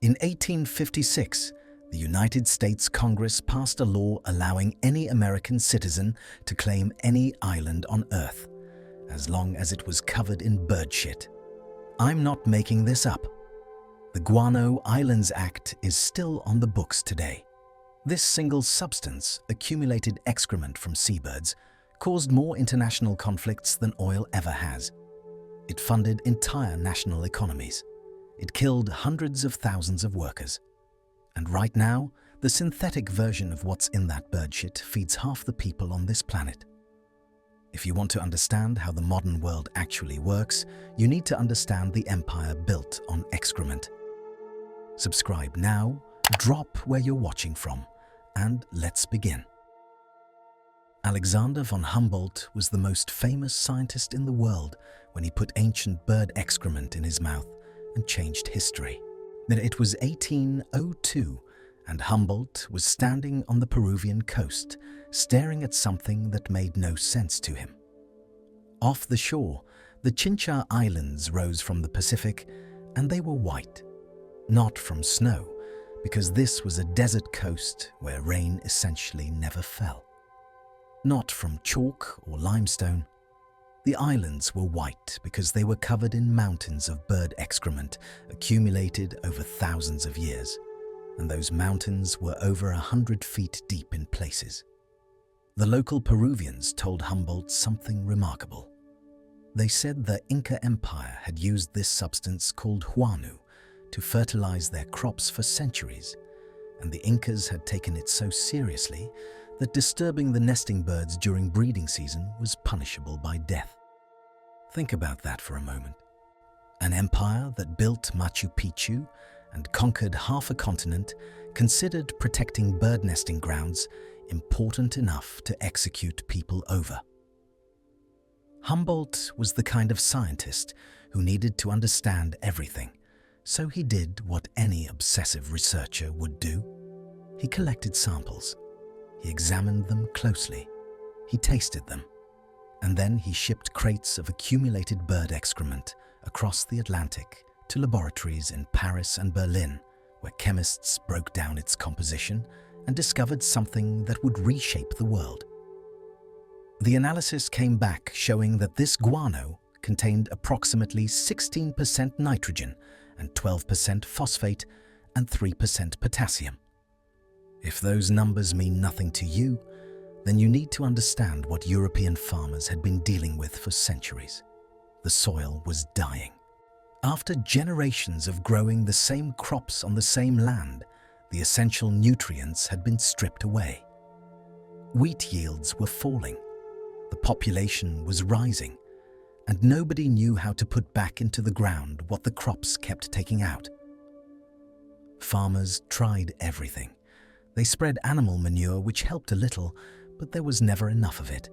In 1856, the United States Congress passed a law allowing any American citizen to claim any island on Earth, as long as it was covered in bird shit. I'm not making this up. The Guano Islands Act is still on the books today. This single substance, accumulated excrement from seabirds, caused more international conflicts than oil ever has. It funded entire national economies. It killed hundreds of thousands of workers. And right now, the synthetic version of what's in that bird shit feeds half the people on this planet. If you want to understand how the modern world actually works, you need to understand the empire built on excrement. Subscribe now, drop where you're watching from, and let's begin. Alexander von Humboldt was the most famous scientist in the world when he put ancient bird excrement in his mouth and changed history. Then it was 1802, and Humboldt was standing on the Peruvian coast, staring at something that made no sense to him. Off the shore, the Chincha Islands rose from the Pacific, and they were white. Not from snow, because this was a desert coast where rain essentially never fell. Not from chalk or limestone. The islands were white because they were covered in mountains of bird excrement accumulated over thousands of years, and those mountains were over 100 feet deep in places. The local Peruvians told Humboldt something remarkable. They said the Inca Empire had used this substance called huanu to fertilize their crops for centuries, and the Incas had taken it so seriously that disturbing the nesting birds during breeding season was punishable by death. Think about that for a moment. An empire that built Machu Picchu and conquered half a continent considered protecting bird nesting grounds important enough to execute people over. Humboldt was the kind of scientist who needed to understand everything, so he did what any obsessive researcher would do. He collected samples. He examined them closely. He tasted them. And then he shipped crates of accumulated bird excrement across the Atlantic to laboratories in Paris and Berlin, where chemists broke down its composition and discovered something that would reshape the world. The analysis came back showing that this guano contained approximately 16% nitrogen and 12% phosphate and 3% potassium. If those numbers mean nothing to you, then you need to understand what European farmers had been dealing with for centuries. The soil was dying. After generations of growing the same crops on the same land, the essential nutrients had been stripped away. Wheat yields were falling. The population was rising, and nobody knew how to put back into the ground what the crops kept taking out. Farmers tried everything. They spread animal manure, which helped a little, but there was never enough of it.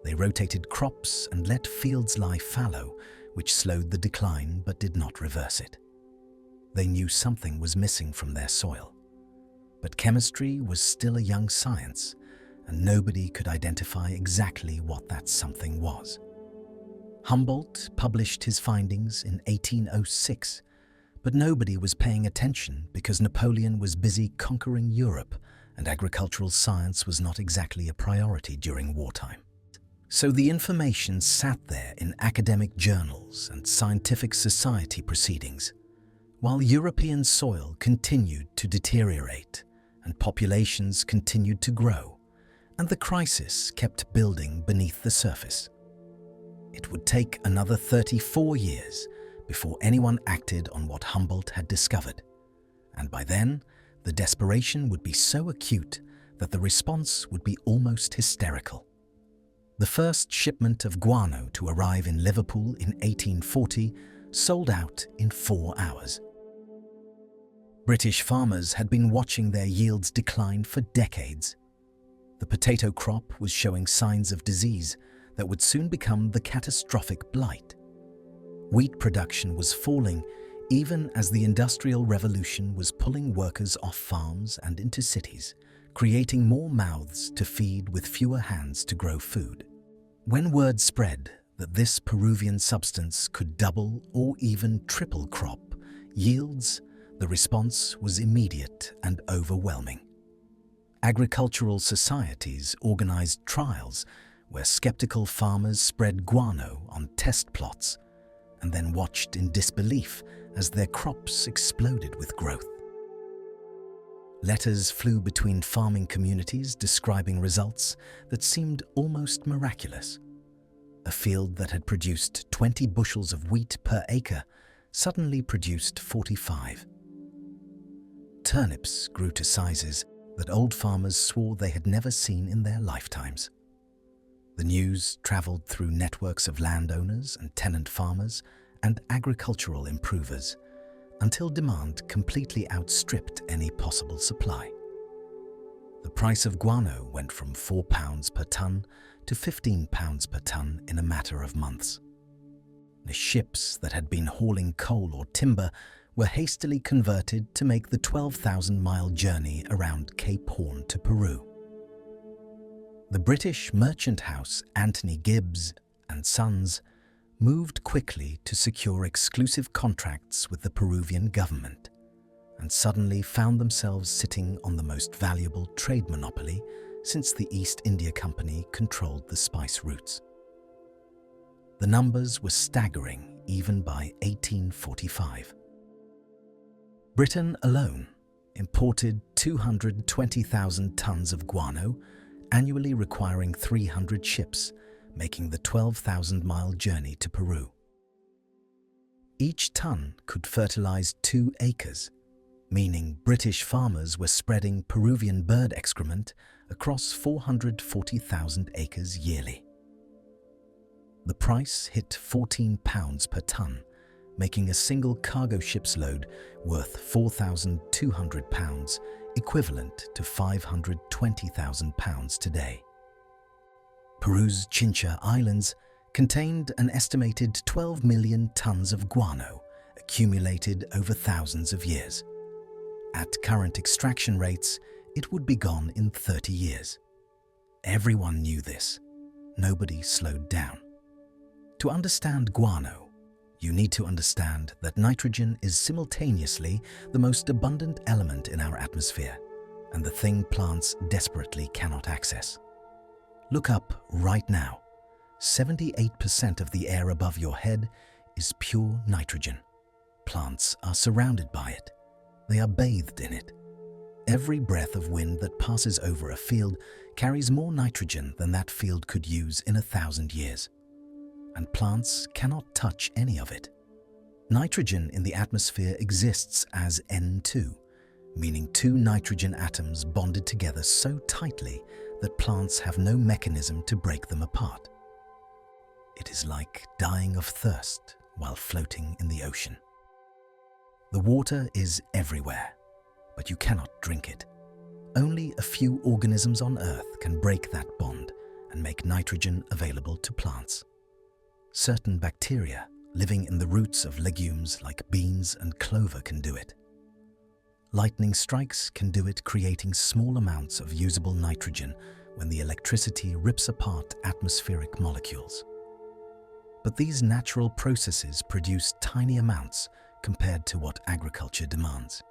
They rotated crops and let fields lie fallow, which slowed the decline but did not reverse it. They knew something was missing from their soil. But chemistry was still a young science, and nobody could identify exactly what that something was. Humboldt published his findings in 1806, but nobody was paying attention because Napoleon was busy conquering Europe, and agricultural science was not exactly a priority during wartime. So the information sat there in academic journals and scientific society proceedings, while European soil continued to deteriorate and populations continued to grow, and the crisis kept building beneath the surface. It would take another 34 years before anyone acted on what Humboldt had discovered, and by then, the desperation would be so acute that the response would be almost hysterical. The first shipment of guano to arrive in Liverpool in 1840 sold out in 4 hours. British farmers had been watching their yields decline for decades. The potato crop was showing signs of disease that would soon become the catastrophic blight. Wheat production was falling even as the Industrial Revolution was pulling workers off farms and into cities, creating more mouths to feed with fewer hands to grow food. When word spread that this Peruvian substance could double or even triple crop yields, The response was immediate and overwhelming. Agricultural societies organized trials where skeptical farmers spread guano on test plots and then watched in disbelief as their crops exploded with growth. Letters flew between farming communities describing results that seemed almost miraculous. A field that had produced 20 bushels of wheat per acre suddenly produced 45. Turnips grew to sizes that old farmers swore they had never seen in their lifetimes. The news traveled through networks of landowners and tenant farmers and agricultural improvers until demand completely outstripped any possible supply. The price of guano went from £4 per tonne to £15 per tonne in a matter of months. The ships that had been hauling coal or timber were hastily converted to make the 12,000-mile journey around Cape Horn to Peru. The British merchant house Anthony Gibbs and Sons moved quickly to secure exclusive contracts with the Peruvian government and suddenly found themselves sitting on the most valuable trade monopoly since the East India Company controlled the spice routes. The numbers were staggering even by 1845. Britain alone imported 220,000 tons of guano, annually requiring 300 ships, making the 12,000-mile journey to Peru. Each ton could fertilize 2 acres, meaning British farmers were spreading Peruvian bird excrement across 440,000 acres yearly. The price hit £14 per tonne, making a single cargo ship's load worth £4,200, equivalent to £520,000 today. Peru's Chincha Islands contained an estimated 12 million tons of guano accumulated over thousands of years. At current extraction rates, it would be gone in 30 years. Everyone knew this. Nobody slowed down. To understand guano, you need to understand that nitrogen is simultaneously the most abundant element in our atmosphere and the thing plants desperately cannot access. Look up right now. 78% of the air above your head is pure nitrogen. Plants are surrounded by it. They are bathed in it. Every breath of wind that passes over a field carries more nitrogen than that field could use in 1,000 years. And plants cannot touch any of it. Nitrogen in the atmosphere exists as N2, meaning 2 nitrogen atoms bonded together so tightly that plants have no mechanism to break them apart. It is like dying of thirst while floating in the ocean. The water is everywhere, but you cannot drink it. Only a few organisms on Earth can break that bond and make nitrogen available to plants. Certain bacteria living in the roots of legumes like beans and clover can do it. Lightning strikes can do it, creating small amounts of usable nitrogen when the electricity rips apart atmospheric molecules. But these natural processes produce tiny amounts compared to what agriculture demands.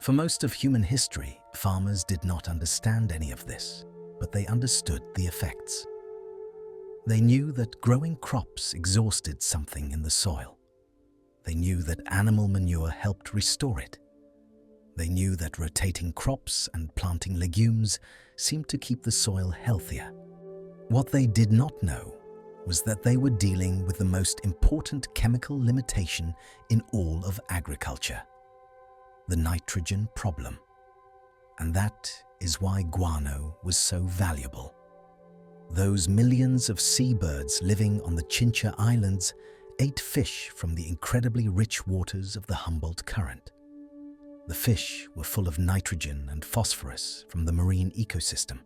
For most of human history, farmers did not understand any of this, but they understood the effects. They knew that growing crops exhausted something in the soil. They knew that animal manure helped restore it. They knew that rotating crops and planting legumes seemed to keep the soil healthier. What they did not know was that they were dealing with the most important chemical limitation in all of agriculture: the nitrogen problem. And that is why guano was so valuable. Those millions of seabirds living on the Chincha Islands ate fish from the incredibly rich waters of the Humboldt Current. The fish were full of nitrogen and phosphorus from the marine ecosystem.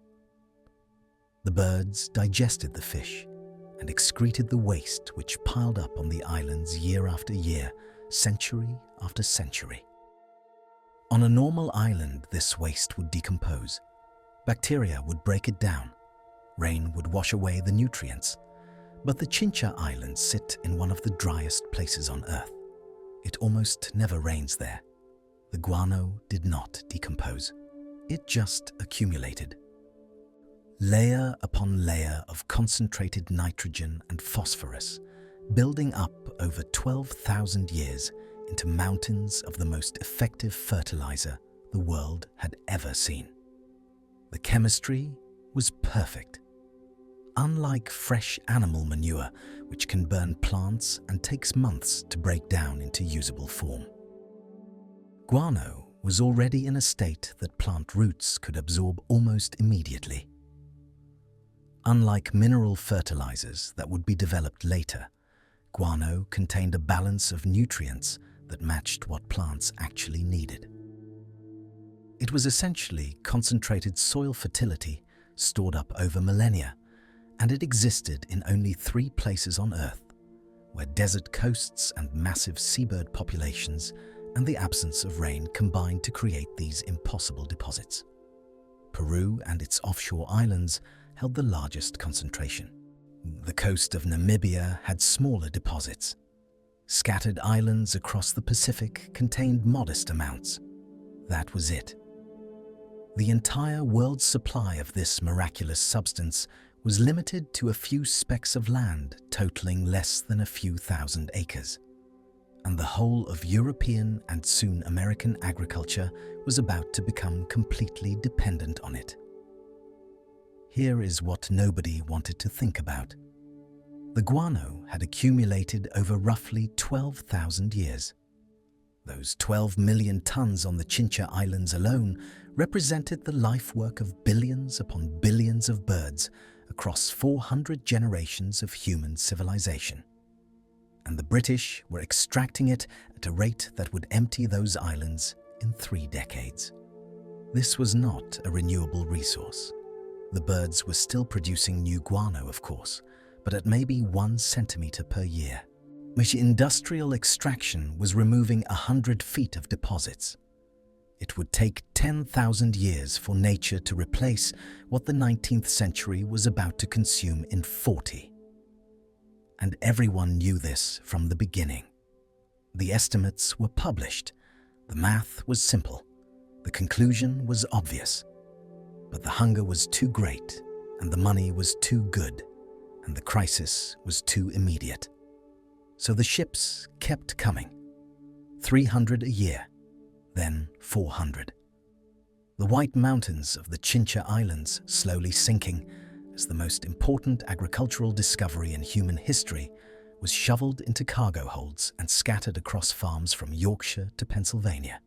The birds digested the fish and excreted the waste which piled up on the islands year after year, century after century. On a normal island, this waste would decompose. Bacteria would break it down. Rain would wash away the nutrients. But the Chincha Islands sit in one of the driest places on Earth. It almost never rains there, The guano did not decompose. It just accumulated. Layer upon layer of concentrated nitrogen and phosphorus, building up over 12,000 years into mountains of the most effective fertilizer the world had ever seen. The chemistry was perfect. Unlike fresh animal manure, which can burn plants and takes months to break down into usable form. Guano was already in a state that plant roots could absorb almost immediately. Unlike mineral fertilizers that would be developed later, guano contained a balance of nutrients that matched what plants actually needed. It was essentially concentrated soil fertility stored up over millennia, and it existed in only 3 places on Earth, where desert coasts and massive seabird populations and the absence of rain combined to create these impossible deposits. Peru and its offshore islands held the largest concentration. The coast of Namibia had smaller deposits. Scattered islands across the Pacific contained modest amounts. That was it. The entire world's supply of this miraculous substance was limited to a few specks of land totaling less than a few thousand acres. And the whole of European and soon American agriculture was about to become completely dependent on it. Here is what nobody wanted to think about. The guano had accumulated over roughly 12,000 years. Those 12 million tons on the Chincha Islands alone represented the life work of billions upon billions of birds across 400 generations of human civilization. And the British were extracting it at a rate that would empty those islands in 3 decades. This was not a renewable resource. The birds were still producing new guano, of course, but at maybe 1 centimeter per year. Which industrial extraction was removing 100 feet of deposits. It would take 10,000 years for nature to replace what the 19th century was about to consume in 40. And everyone knew this from the beginning. The estimates were published. The math was simple. The conclusion was obvious. But the hunger was too great, and the money was too good, and the crisis was too immediate. So the ships kept coming. 300 a year, then 400. The White Mountains of the Chincha Islands slowly sinking as the most important agricultural discovery in human history was shoveled into cargo holds and scattered across farms from Yorkshire to Pennsylvania.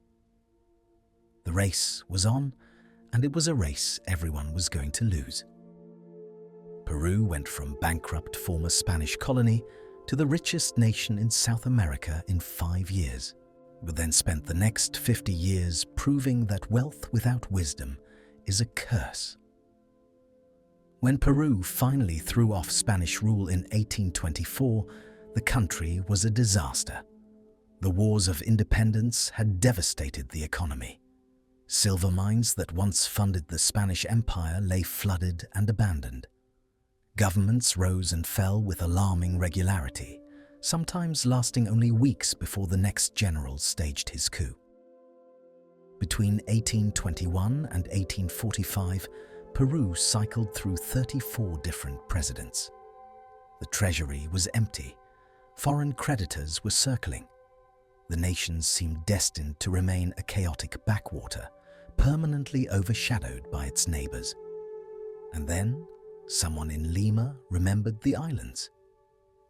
The race was on, and it was a race everyone was going to lose. Peru went from bankrupt former Spanish colony to the richest nation in South America in 5 years, but then spent the next 50 years proving that wealth without wisdom is a curse. When Peru finally threw off Spanish rule in 1824, the country was a disaster. The wars of independence had devastated the economy. Silver mines that once funded the Spanish Empire lay flooded and abandoned. Governments rose and fell with alarming regularity, sometimes lasting only weeks before the next general staged his coup. Between 1821 and 1845, Peru cycled through 34 different presidents. The treasury was empty. Foreign creditors were circling. The nation seemed destined to remain a chaotic backwater, permanently overshadowed by its neighbors. And then, someone in Lima remembered the islands.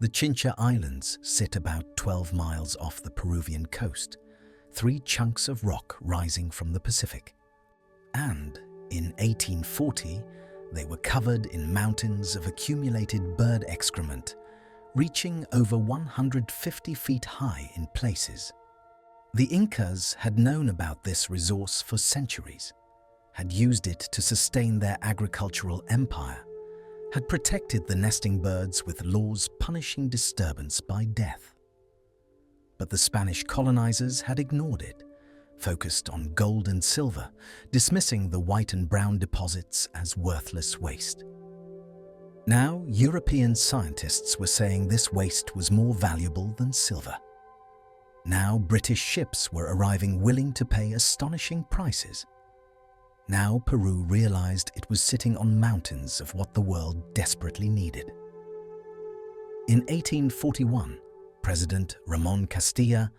The Chincha Islands sit about 12 miles off the Peruvian coast, 3 chunks of rock rising from the Pacific. And in 1840, they were covered in mountains of accumulated bird excrement, reaching over 150 feet high in places. The Incas had known about this resource for centuries, had used it to sustain their agricultural empire, had protected the nesting birds with laws punishing disturbance by death. But the Spanish colonizers had ignored it, focused on gold and silver, dismissing the white and brown deposits as worthless waste. Now, European scientists were saying this waste was more valuable than silver. Now British ships were arriving willing to pay astonishing prices. Now Peru realized it was sitting on mountains of what the world desperately needed. In 1841, President Ramon Castilla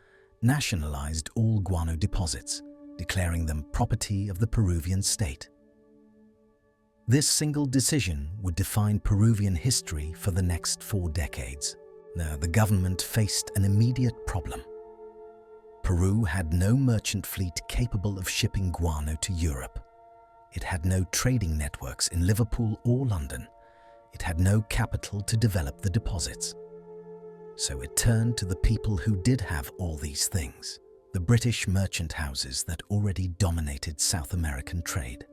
nationalized all guano deposits, declaring them property of the Peruvian state. This single decision would define Peruvian history for the next 4 decades. Now, the government faced an immediate problem. Peru had no merchant fleet capable of shipping guano to Europe. It had no trading networks in Liverpool or London. It had no capital to develop the deposits. So it turned to the people who did have all these things, the British merchant houses that already dominated South American trade.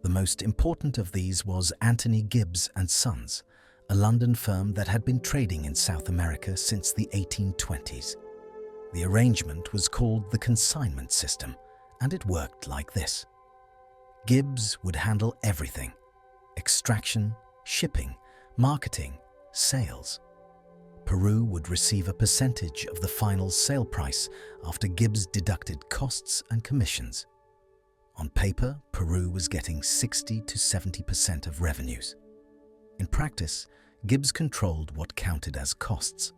The most important of these was Anthony Gibbs and Sons, a London firm that had been trading in South America since the 1820s. The arrangement was called the consignment system, and it worked like this. Gibbs would handle everything: extraction, shipping, marketing, sales. Peru would receive a percentage of the final sale price after Gibbs deducted costs and commissions. On paper, Peru was getting 60 to 70% of revenues. In practice, Gibbs controlled what counted as costs: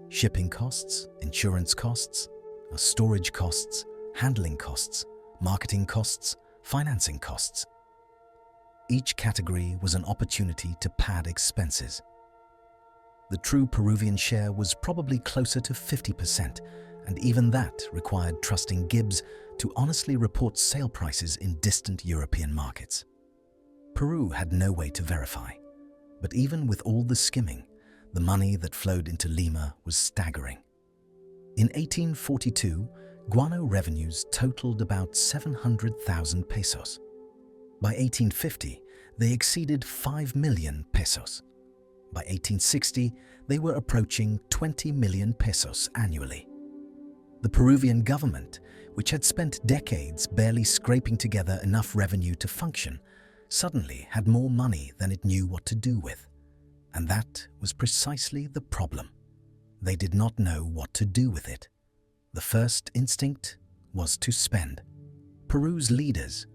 shipping costs, insurance costs, storage costs, handling costs, marketing costs, financing costs. Each category was an opportunity to pad expenses. The true Peruvian share was probably closer to 50%, and even that required trusting Gibbs to honestly report sale prices in distant European markets. Peru had no way to verify, but even with all the skimming, the money that flowed into Lima was staggering. In 1842, guano revenues totaled about 700,000 pesos. By 1850, they exceeded 5 million pesos. By 1860, they were approaching 20 million pesos annually. The Peruvian government, which had spent decades barely scraping together enough revenue to function, suddenly had more money than it knew what to do with. And that was precisely the problem. They did not know what to do with it. The first instinct was to spend. Peru's leaders,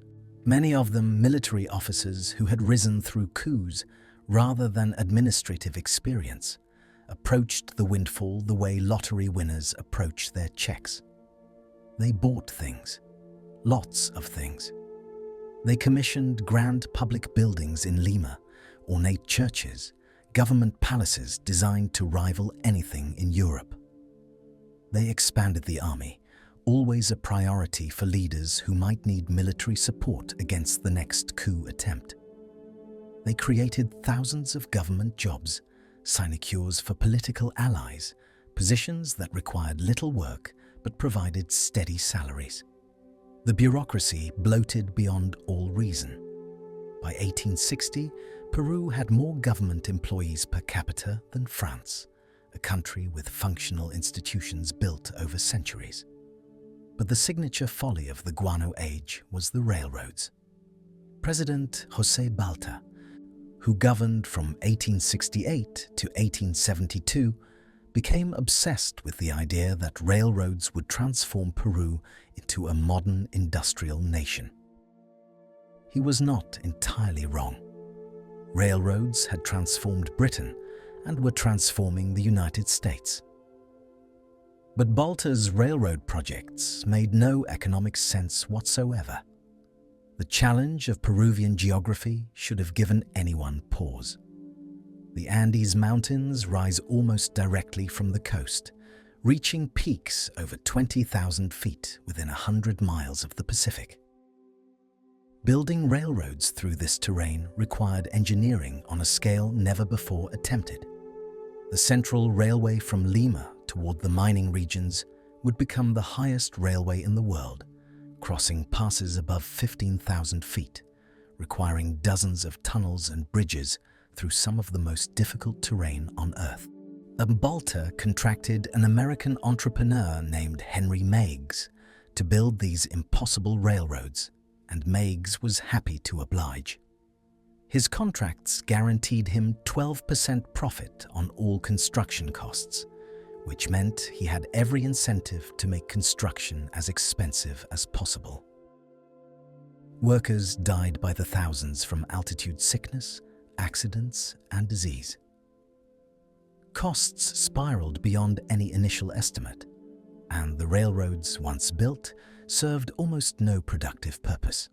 many of them military officers who had risen through coups rather than administrative experience, approached the windfall the way lottery winners approach their checks. They bought things, lots of things. They commissioned grand public buildings in Lima, ornate churches, government palaces designed to rival anything in Europe. They expanded the army, always a priority for leaders who might need military support against the next coup attempt. They created thousands of government jobs, sinecures for political allies, positions that required little work but provided steady salaries. The bureaucracy bloated beyond all reason. By 1860, Peru had more government employees per capita than France, a country with functional institutions built over centuries. But the signature folly of the guano age was the railroads. President José Balta, who governed from 1868 to 1872, became obsessed with the idea that railroads would transform Peru into a modern industrial nation. He was not entirely wrong. Railroads had transformed Britain and were transforming the United States. But Balta's railroad projects made no economic sense whatsoever. The challenge of Peruvian geography should have given anyone pause. The Andes Mountains rise almost directly from the coast, reaching peaks over 20,000 feet within 100 miles of the Pacific. Building railroads through this terrain required engineering on a scale never before attempted. The Central Railway from Lima toward the mining regions would become the highest railway in the world, crossing passes above 15,000 feet, requiring dozens of tunnels and bridges through some of the most difficult terrain on Earth. Balta contracted an American entrepreneur named Henry Meigs to build these impossible railroads, and Meigs was happy to oblige. His contracts guaranteed him 12% profit on all construction costs, which meant he had every incentive to make construction as expensive as possible. Workers died by the thousands from altitude sickness, accidents, and disease. Costs spiraled beyond any initial estimate, and the railroads, once built, served almost no productive purpose.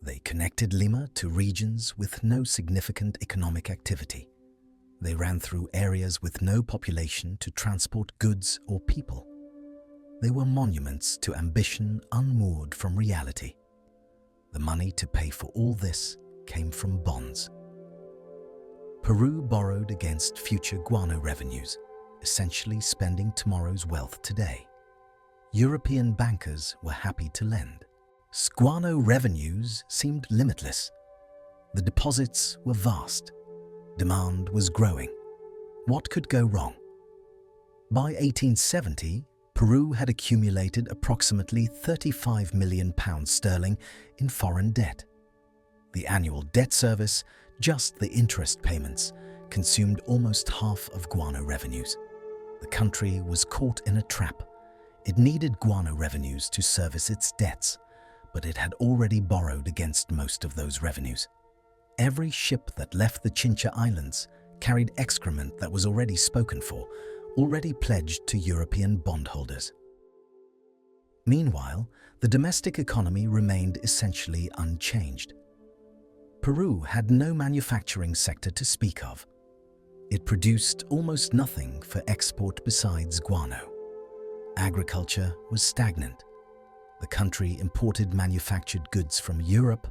They connected Lima to regions with no significant economic activity. They ran through areas with no population to transport goods or people. They were monuments to ambition unmoored from reality. The money to pay for all this came from bonds. Peru borrowed against future guano revenues, essentially spending tomorrow's wealth today. European bankers were happy to lend. Guano revenues seemed limitless. The deposits were vast. Demand was growing. What could go wrong? By 1870, Peru had accumulated approximately £35 million in foreign debt. The annual debt service, just the interest payments, consumed almost half of guano revenues. The country was caught in a trap. It needed guano revenues to service its debts, but it had already borrowed against most of those revenues. Every ship that left the Chincha Islands carried excrement that was already spoken for, already pledged to European bondholders. Meanwhile, the domestic economy remained essentially unchanged. Peru had no manufacturing sector to speak of. It produced almost nothing for export besides guano. Agriculture was stagnant. The country imported manufactured goods from Europe,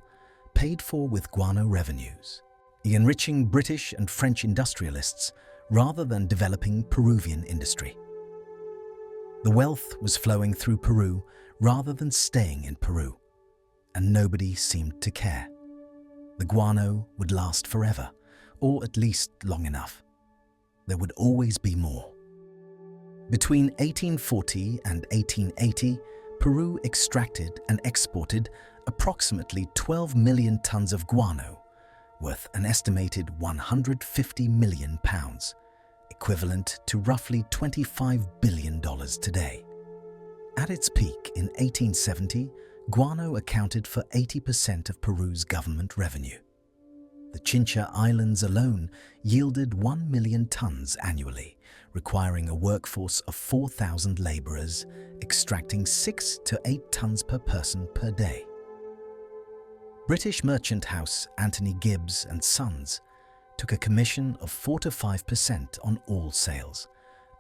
paid for with guano revenues, enriching British and French industrialists rather than developing Peruvian industry. The wealth was flowing through Peru rather than staying in Peru, and nobody seemed to care. The guano would last forever, or at least long enough. There would always be more. Between 1840 and 1880, Peru extracted and exported approximately 12 million tons of guano, worth an estimated £150 million, equivalent to roughly $25 billion today. At its peak in 1870, guano accounted for 80% of Peru's government revenue. The Chincha Islands alone yielded 1 million tons annually, requiring a workforce of 4,000 laborers, extracting 6 to 8 tons per person per day. British merchant house Anthony Gibbs and Sons took a commission of 4 to 5% on all sales,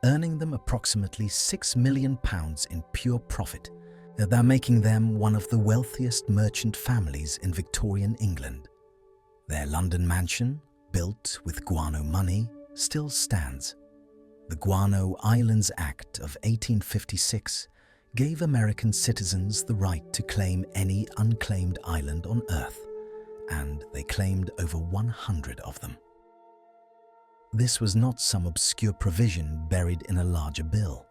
earning them approximately £6 million in pure profit, thereby making them one of the wealthiest merchant families in Victorian England. Their London mansion, built with guano money, still stands. The Guano Islands Act of 1856 gave American citizens the right to claim any unclaimed island on Earth, and they claimed over 100 of them. This was not some obscure provision buried in a larger bill.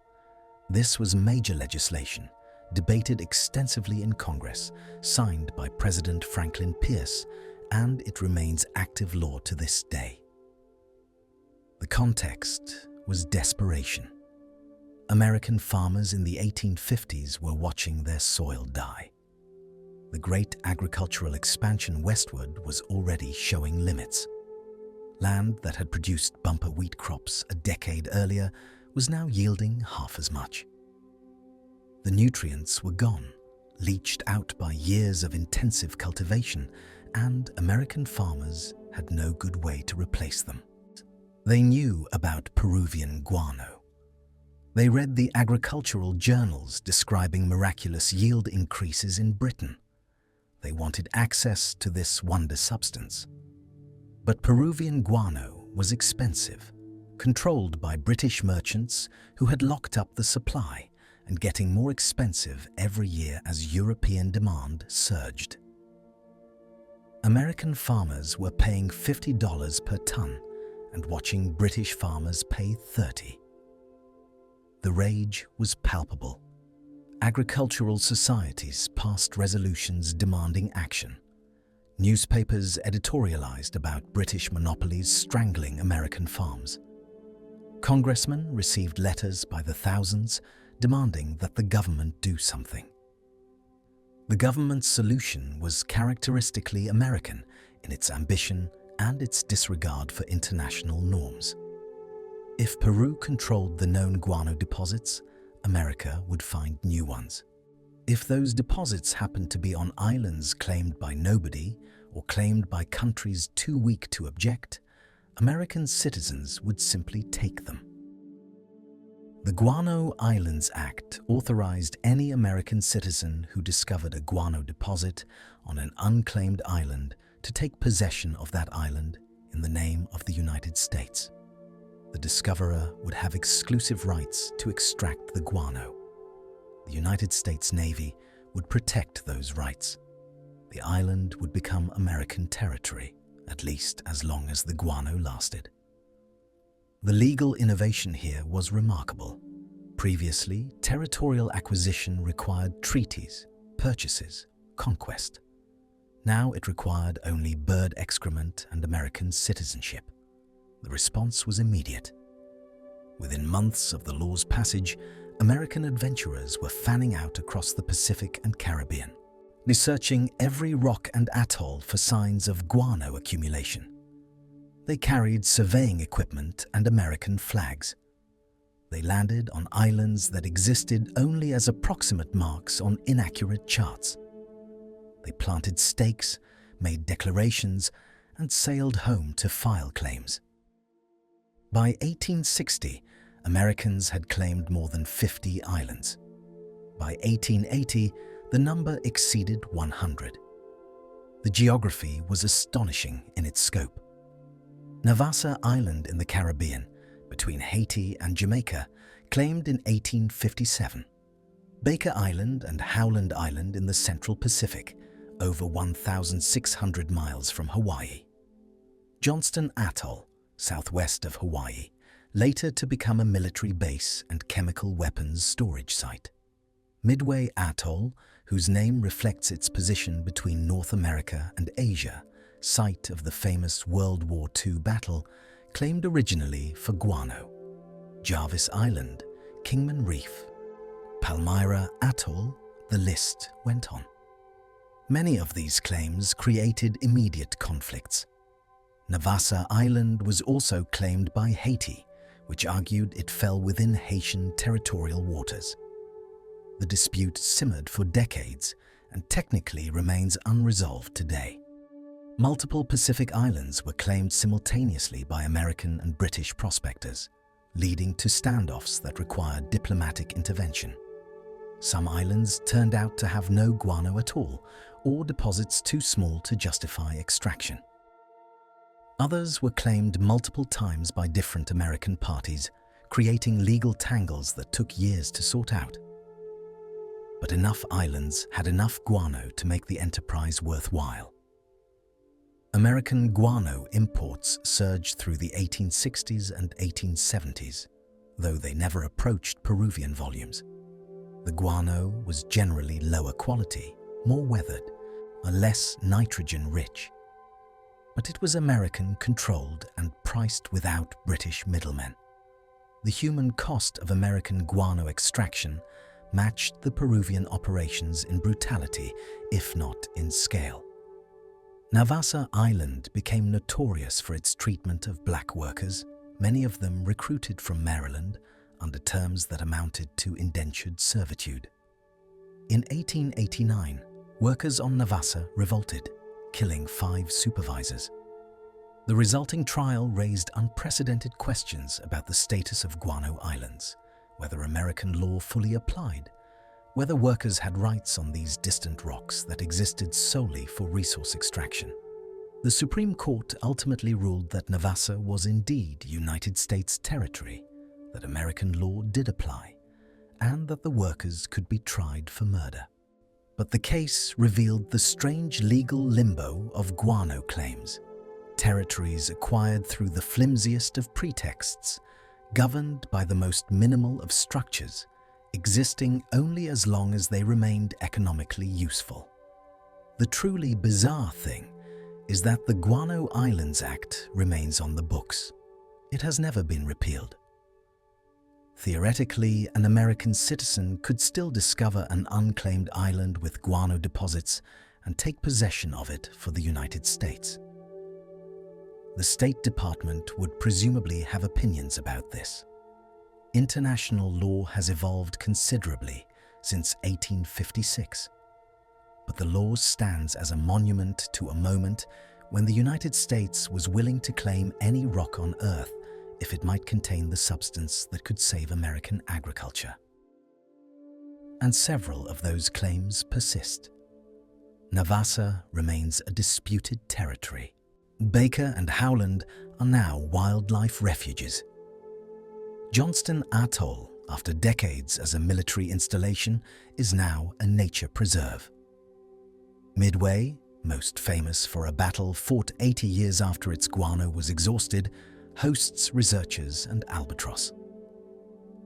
This was major legislation, debated extensively in Congress, signed by President Franklin Pierce, and it remains active law to this day. The context was desperation. American farmers in the 1850s were watching their soil die. The great agricultural expansion westward was already showing limits. Land that had produced bumper wheat crops a decade earlier was now yielding half as much. The nutrients were gone, leached out by years of intensive cultivation, and American farmers had no good way to replace them. They knew about Peruvian guano. They read the agricultural journals describing miraculous yield increases in Britain. They wanted access to this wonder substance. But Peruvian guano was expensive, controlled by British merchants who had locked up the supply and getting more expensive every year as European demand surged. American farmers were paying $50 per ton and watching British farmers pay $30. The rage was palpable. Agricultural societies passed resolutions demanding action. Newspapers editorialized about British monopolies strangling American farms. Congressmen received letters by the thousands demanding that the government do something. The government's solution was characteristically American in its ambition and its disregard for international norms. If Peru controlled the known guano deposits, America would find new ones. If those deposits happened to be on islands claimed by nobody or claimed by countries too weak to object, American citizens would simply take them. The Guano Islands Act authorized any American citizen who discovered a guano deposit on an unclaimed island to take possession of that island in the name of the United States. The discoverer would have exclusive rights to extract the guano. The United States Navy would protect those rights. The island would become American territory, at least as long as the guano lasted. The legal innovation here was remarkable. Previously, territorial acquisition required treaties, purchases, conquest. Now it required only bird excrement and American citizenship. The response was immediate. Within months of the law's passage, American adventurers were fanning out across the Pacific and Caribbean, researching every rock and atoll for signs of guano accumulation. They carried surveying equipment and American flags. They landed on islands that existed only as approximate marks on inaccurate charts. They planted stakes, made declarations, and sailed home to file claims. By 1860, Americans had claimed more than 50 islands. By 1880, the number exceeded 100. The geography was astonishing in its scope. Navassa Island in the Caribbean, between Haiti and Jamaica, claimed in 1857. Baker Island and Howland Island in the Central Pacific, over 1,600 miles from Hawaii. Johnston Atoll, southwest of Hawaii, later to become a military base and chemical weapons storage site. Midway Atoll, whose name reflects its position between North America and Asia, site of the famous World War II battle, claimed originally for guano. Jarvis Island, Kingman Reef, Palmyra Atoll, the list went on. Many of these claims created immediate conflicts. Navassa Island was also claimed by Haiti, which argued it fell within Haitian territorial waters. The dispute simmered for decades and technically remains unresolved today. Multiple Pacific islands were claimed simultaneously by American and British prospectors, leading to standoffs that required diplomatic intervention. Some islands turned out to have no guano at all, or deposits too small to justify extraction. Others were claimed multiple times by different American parties, creating legal tangles that took years to sort out. But enough islands had enough guano to make the enterprise worthwhile. American guano imports surged through the 1860s and 1870s, though they never approached Peruvian volumes. The guano was generally lower quality, more weathered, and less nitrogen-rich. But it was American-controlled and priced without British middlemen. The human cost of American guano extraction matched the Peruvian operations in brutality, if not in scale. Navassa Island became notorious for its treatment of black workers, many of them recruited from Maryland under terms that amounted to indentured servitude. In 1889, workers on Navassa revolted, killing 5 supervisors. The resulting trial raised unprecedented questions about the status of guano islands, whether American law fully applied, whether workers had rights on these distant rocks that existed solely for resource extraction. The Supreme Court ultimately ruled that Navassa was indeed United States territory, that American law did apply, and that the workers could be tried for murder. But the case revealed the strange legal limbo of guano claims, territories acquired through the flimsiest of pretexts, governed by the most minimal of structures, existing only as long as they remained economically useful. The truly bizarre thing is that the Guano Islands Act remains on the books. It has never been repealed. Theoretically, an American citizen could still discover an unclaimed island with guano deposits and take possession of it for the United States. The State Department would presumably have opinions about this. International law has evolved considerably since 1856, but the law stands as a monument to a moment when the United States was willing to claim any rock on Earth if it might contain the substance that could save American agriculture. And several of those claims persist. Navassa remains a disputed territory. Baker and Howland are now wildlife refuges. Johnston Atoll, after decades as a military installation, is now a nature preserve. Midway, most famous for a battle fought 80 years after its guano was exhausted, hosts researchers and albatross.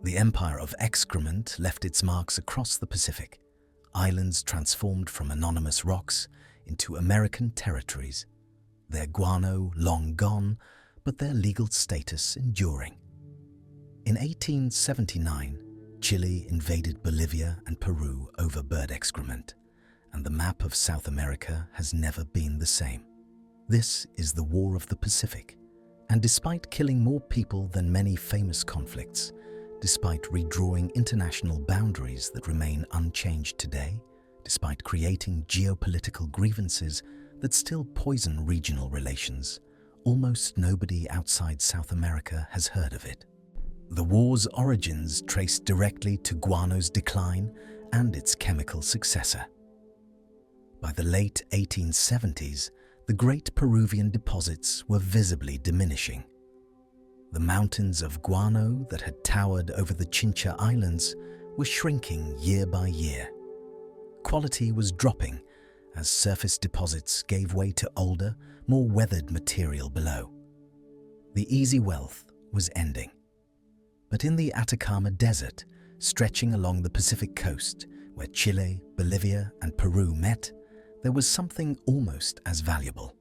The empire of excrement left its marks across the Pacific, islands transformed from anonymous rocks into American territories, their guano long gone, but their legal status enduring. In 1879, Chile invaded Bolivia and Peru over bird excrement, and the map of South America has never been the same. This is the War of the Pacific, and despite killing more people than many famous conflicts, despite redrawing international boundaries that remain unchanged today, despite creating geopolitical grievances that still poison regional relations, almost nobody outside South America has heard of it. The war's origins trace directly to guano's decline and its chemical successor. By the late 1870s, the great Peruvian deposits were visibly diminishing. The mountains of guano that had towered over the Chincha Islands were shrinking year by year. Quality was dropping as surface deposits gave way to older, more weathered material below. The easy wealth was ending. But in the Atacama Desert, stretching along the Pacific coast, where Chile, Bolivia, and Peru met, there was something almost as valuable.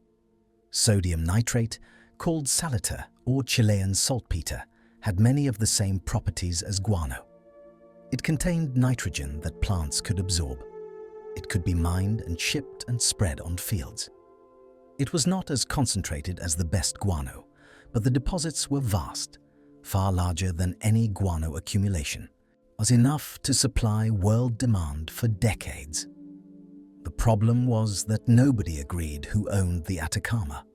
Sodium nitrate, called salita or Chilean saltpeter, had many of the same properties as guano. It contained nitrogen that plants could absorb. It could be mined and shipped and spread on fields. It was not as concentrated as the best guano, but the deposits were vast, far larger than any guano accumulation, was enough to supply world demand for decades. The problem was that nobody agreed who owned the Atacama.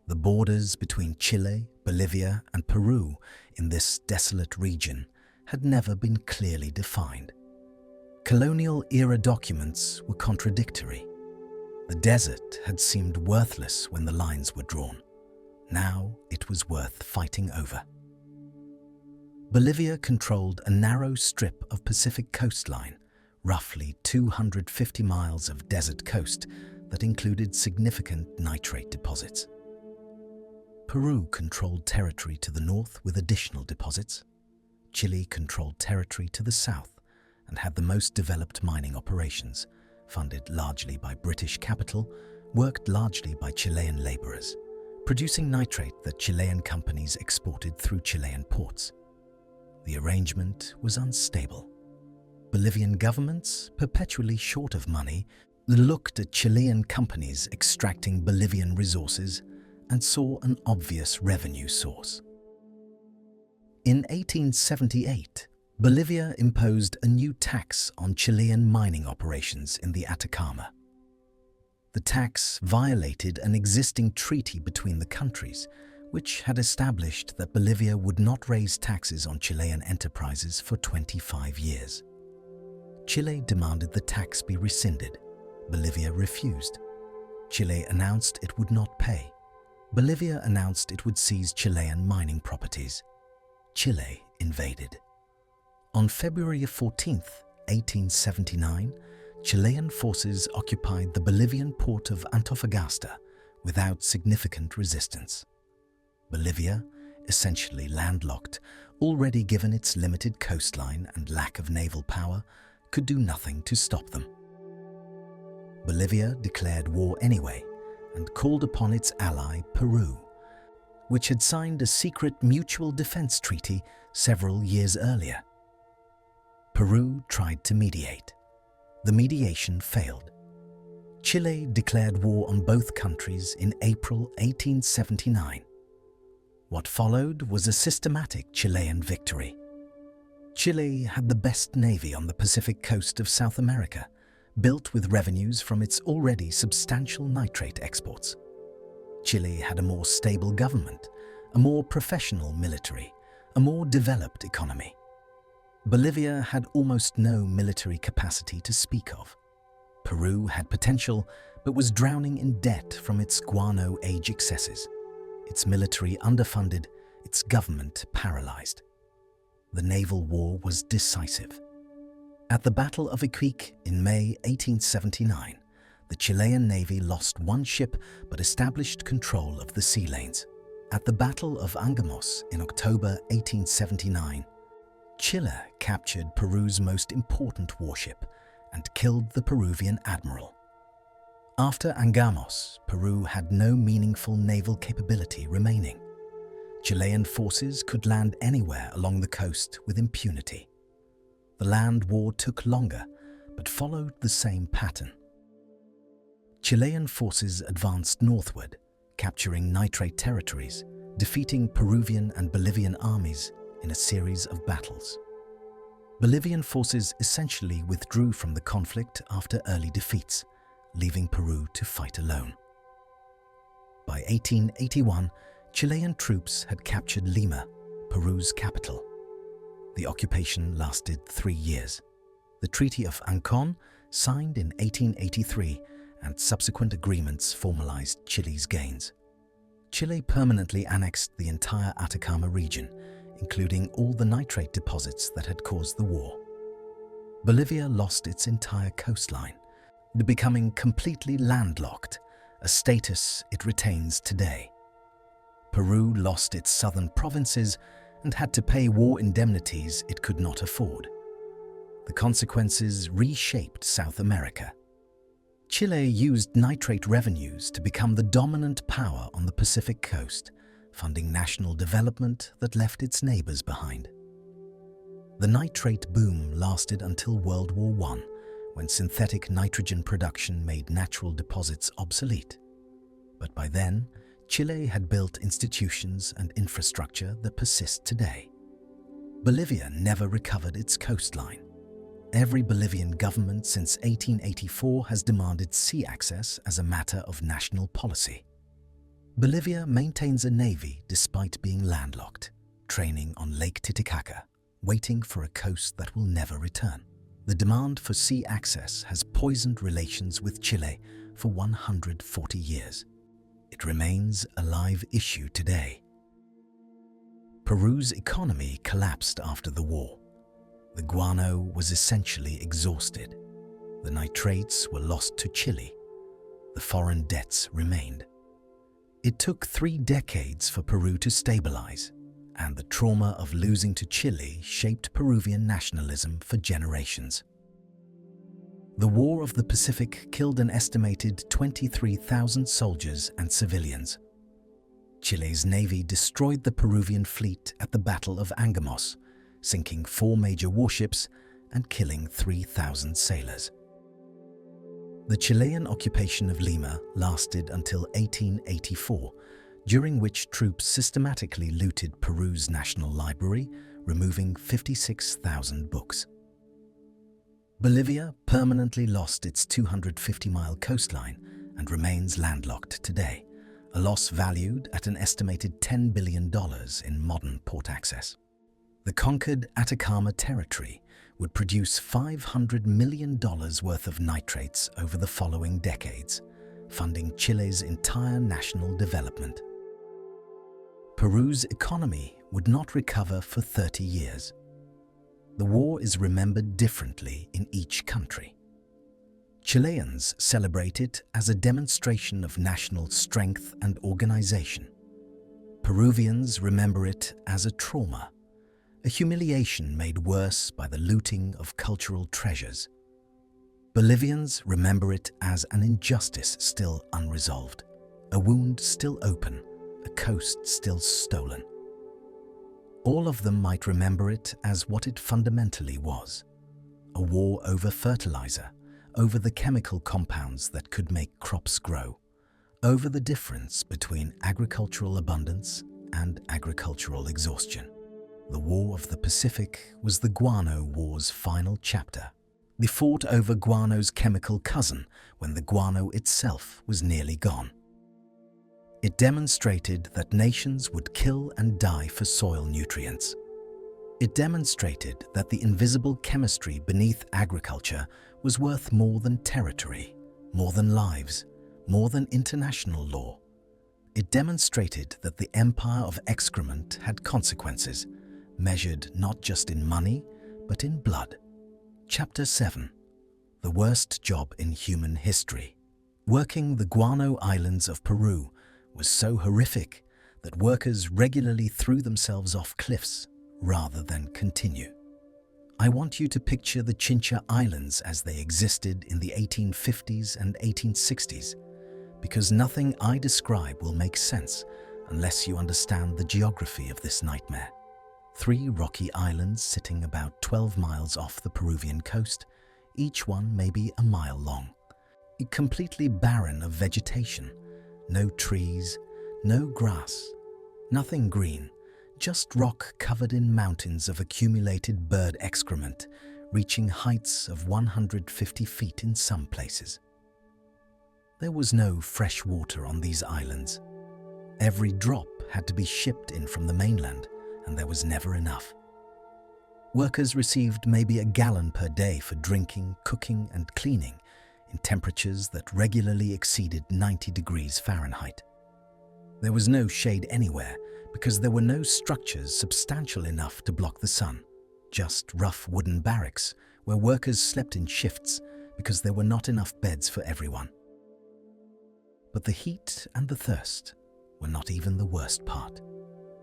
The borders between Chile, Bolivia, and Peru in this desolate region had never been clearly defined. Colonial-era documents were contradictory. The desert had seemed worthless when the lines were drawn. Now it was worth fighting over. Bolivia controlled a narrow strip of Pacific coastline, roughly 250 miles of desert coast that included significant nitrate deposits. Peru controlled territory to the north with additional deposits. Chile controlled territory to the south and had the most developed mining operations, funded largely by British capital, worked largely by Chilean laborers, producing nitrate that Chilean companies exported through Chilean ports. The arrangement was unstable. Bolivian governments, perpetually short of money, looked at Chilean companies extracting Bolivian resources and saw an obvious revenue source. In 1878, Bolivia imposed a new tax on Chilean mining operations in the Atacama. The tax violated an existing treaty between the countries, which had established that Bolivia would not raise taxes on Chilean enterprises for 25 years. Chile demanded the tax be rescinded. Bolivia refused. Chile announced it would not pay. Bolivia announced it would seize Chilean mining properties. Chile invaded. On February 14, 1879, Chilean forces occupied the Bolivian port of Antofagasta without significant resistance. Bolivia, essentially landlocked, already given its limited coastline and lack of naval power, could do nothing to stop them. Bolivia declared war anyway and called upon its ally Peru, which had signed a secret mutual defense treaty several years earlier. Peru tried to mediate. The mediation failed. Chile declared war on both countries in April 1879. What followed was a systematic Chilean victory. Chile had the best navy on the Pacific coast of South America, built with revenues from its already substantial nitrate exports. Chile had a more stable government, a more professional military, a more developed economy. Bolivia had almost no military capacity to speak of. Peru had potential, but was drowning in debt from its guano age excesses. Its military underfunded, its government paralyzed. The naval war was decisive. At the Battle of Iquique in May 1879, the Chilean Navy lost one ship but established control of the sea lanes. At the Battle of Angamos in October 1879, Chile captured Peru's most important warship and killed the Peruvian admiral. After Angamos, Peru had no meaningful naval capability remaining. Chilean forces could land anywhere along the coast with impunity. The land war took longer, but followed the same pattern. Chilean forces advanced northward, capturing nitrate territories, defeating Peruvian and Bolivian armies in a series of battles. Bolivian forces essentially withdrew from the conflict after early defeats, leaving Peru to fight alone. By 1881, Chilean troops had captured Lima, Peru's capital. The occupation lasted 3 years. The Treaty of Ancon, signed in 1883, and subsequent agreements formalized Chile's gains. Chile permanently annexed the entire Atacama region, including all the nitrate deposits that had caused the war. Bolivia lost its entire coastline, becoming completely landlocked, a status it retains today. Peru lost its southern provinces and had to pay war indemnities it could not afford. The consequences reshaped South America. Chile used nitrate revenues to become the dominant power on the Pacific coast, funding national development that left its neighbors behind. The nitrate boom lasted until World War I, when synthetic nitrogen production made natural deposits obsolete. But by then, Chile had built institutions and infrastructure that persist today. Bolivia never recovered its coastline. Every Bolivian government since 1884 has demanded sea access as a matter of national policy. Bolivia maintains a navy despite being landlocked, training on Lake Titicaca, waiting for a coast that will never return. The demand for sea access has poisoned relations with Chile for 140 years. It remains a live issue today. Peru's economy collapsed after the war. The guano was essentially exhausted. The nitrates were lost to Chile. The foreign debts remained. It took 3 decades for Peru to stabilize, and the trauma of losing to Chile shaped Peruvian nationalism for generations. The War of the Pacific killed an estimated 23,000 soldiers and civilians. Chile's navy destroyed the Peruvian fleet at the Battle of Angamos, sinking 4 major warships and killing 3,000 sailors. The Chilean occupation of Lima lasted until 1884, during which troops systematically looted Peru's national library, removing 56,000 books. Bolivia permanently lost its 250-mile coastline and remains landlocked today, a loss valued at an estimated $10 billion in modern port access. The conquered Atacama Territory would produce $500 million worth of nitrates over the following decades, funding Chile's entire national development. Peru's economy would not recover for 30 years. The war is remembered differently in each country. Chileans celebrate it as a demonstration of national strength and organization. Peruvians remember it as a trauma, a humiliation made worse by the looting of cultural treasures. Bolivians remember it as an injustice still unresolved, a wound still open, a coast still stolen. All of them might remember it as what it fundamentally was: a war over fertilizer, over the chemical compounds that could make crops grow, over the difference between agricultural abundance and agricultural exhaustion. The War of the Pacific was the Guano War's final chapter. They fought over guano's chemical cousin when the guano itself was nearly gone. It demonstrated that nations would kill and die for soil nutrients. It demonstrated that the invisible chemistry beneath agriculture was worth more than territory, more than lives, more than international law. It demonstrated that the empire of excrement had consequences, measured not just in money, but in blood. Chapter 7. The worst job in human history. Working the guano islands of Peru was so horrific that workers regularly threw themselves off cliffs rather than continue. I want you to picture the Chincha Islands as they existed in the 1850s and 1860s, because nothing I describe will make sense unless you understand the geography of this nightmare. 3 rocky islands sitting about 12 miles off the Peruvian coast, each one maybe a mile long. Completely barren of vegetation, no trees, no grass, nothing green, just rock covered in mountains of accumulated bird excrement, reaching heights of 150 feet in some places. There was no fresh water on these islands. Every drop had to be shipped in from the mainland, and there was never enough. Workers received maybe a gallon per day for drinking, cooking, and cleaning in temperatures that regularly exceeded 90 degrees Fahrenheit. There was no shade anywhere because there were no structures substantial enough to block the sun, just rough wooden barracks where workers slept in shifts because there were not enough beds for everyone. But the heat and the thirst were not even the worst part.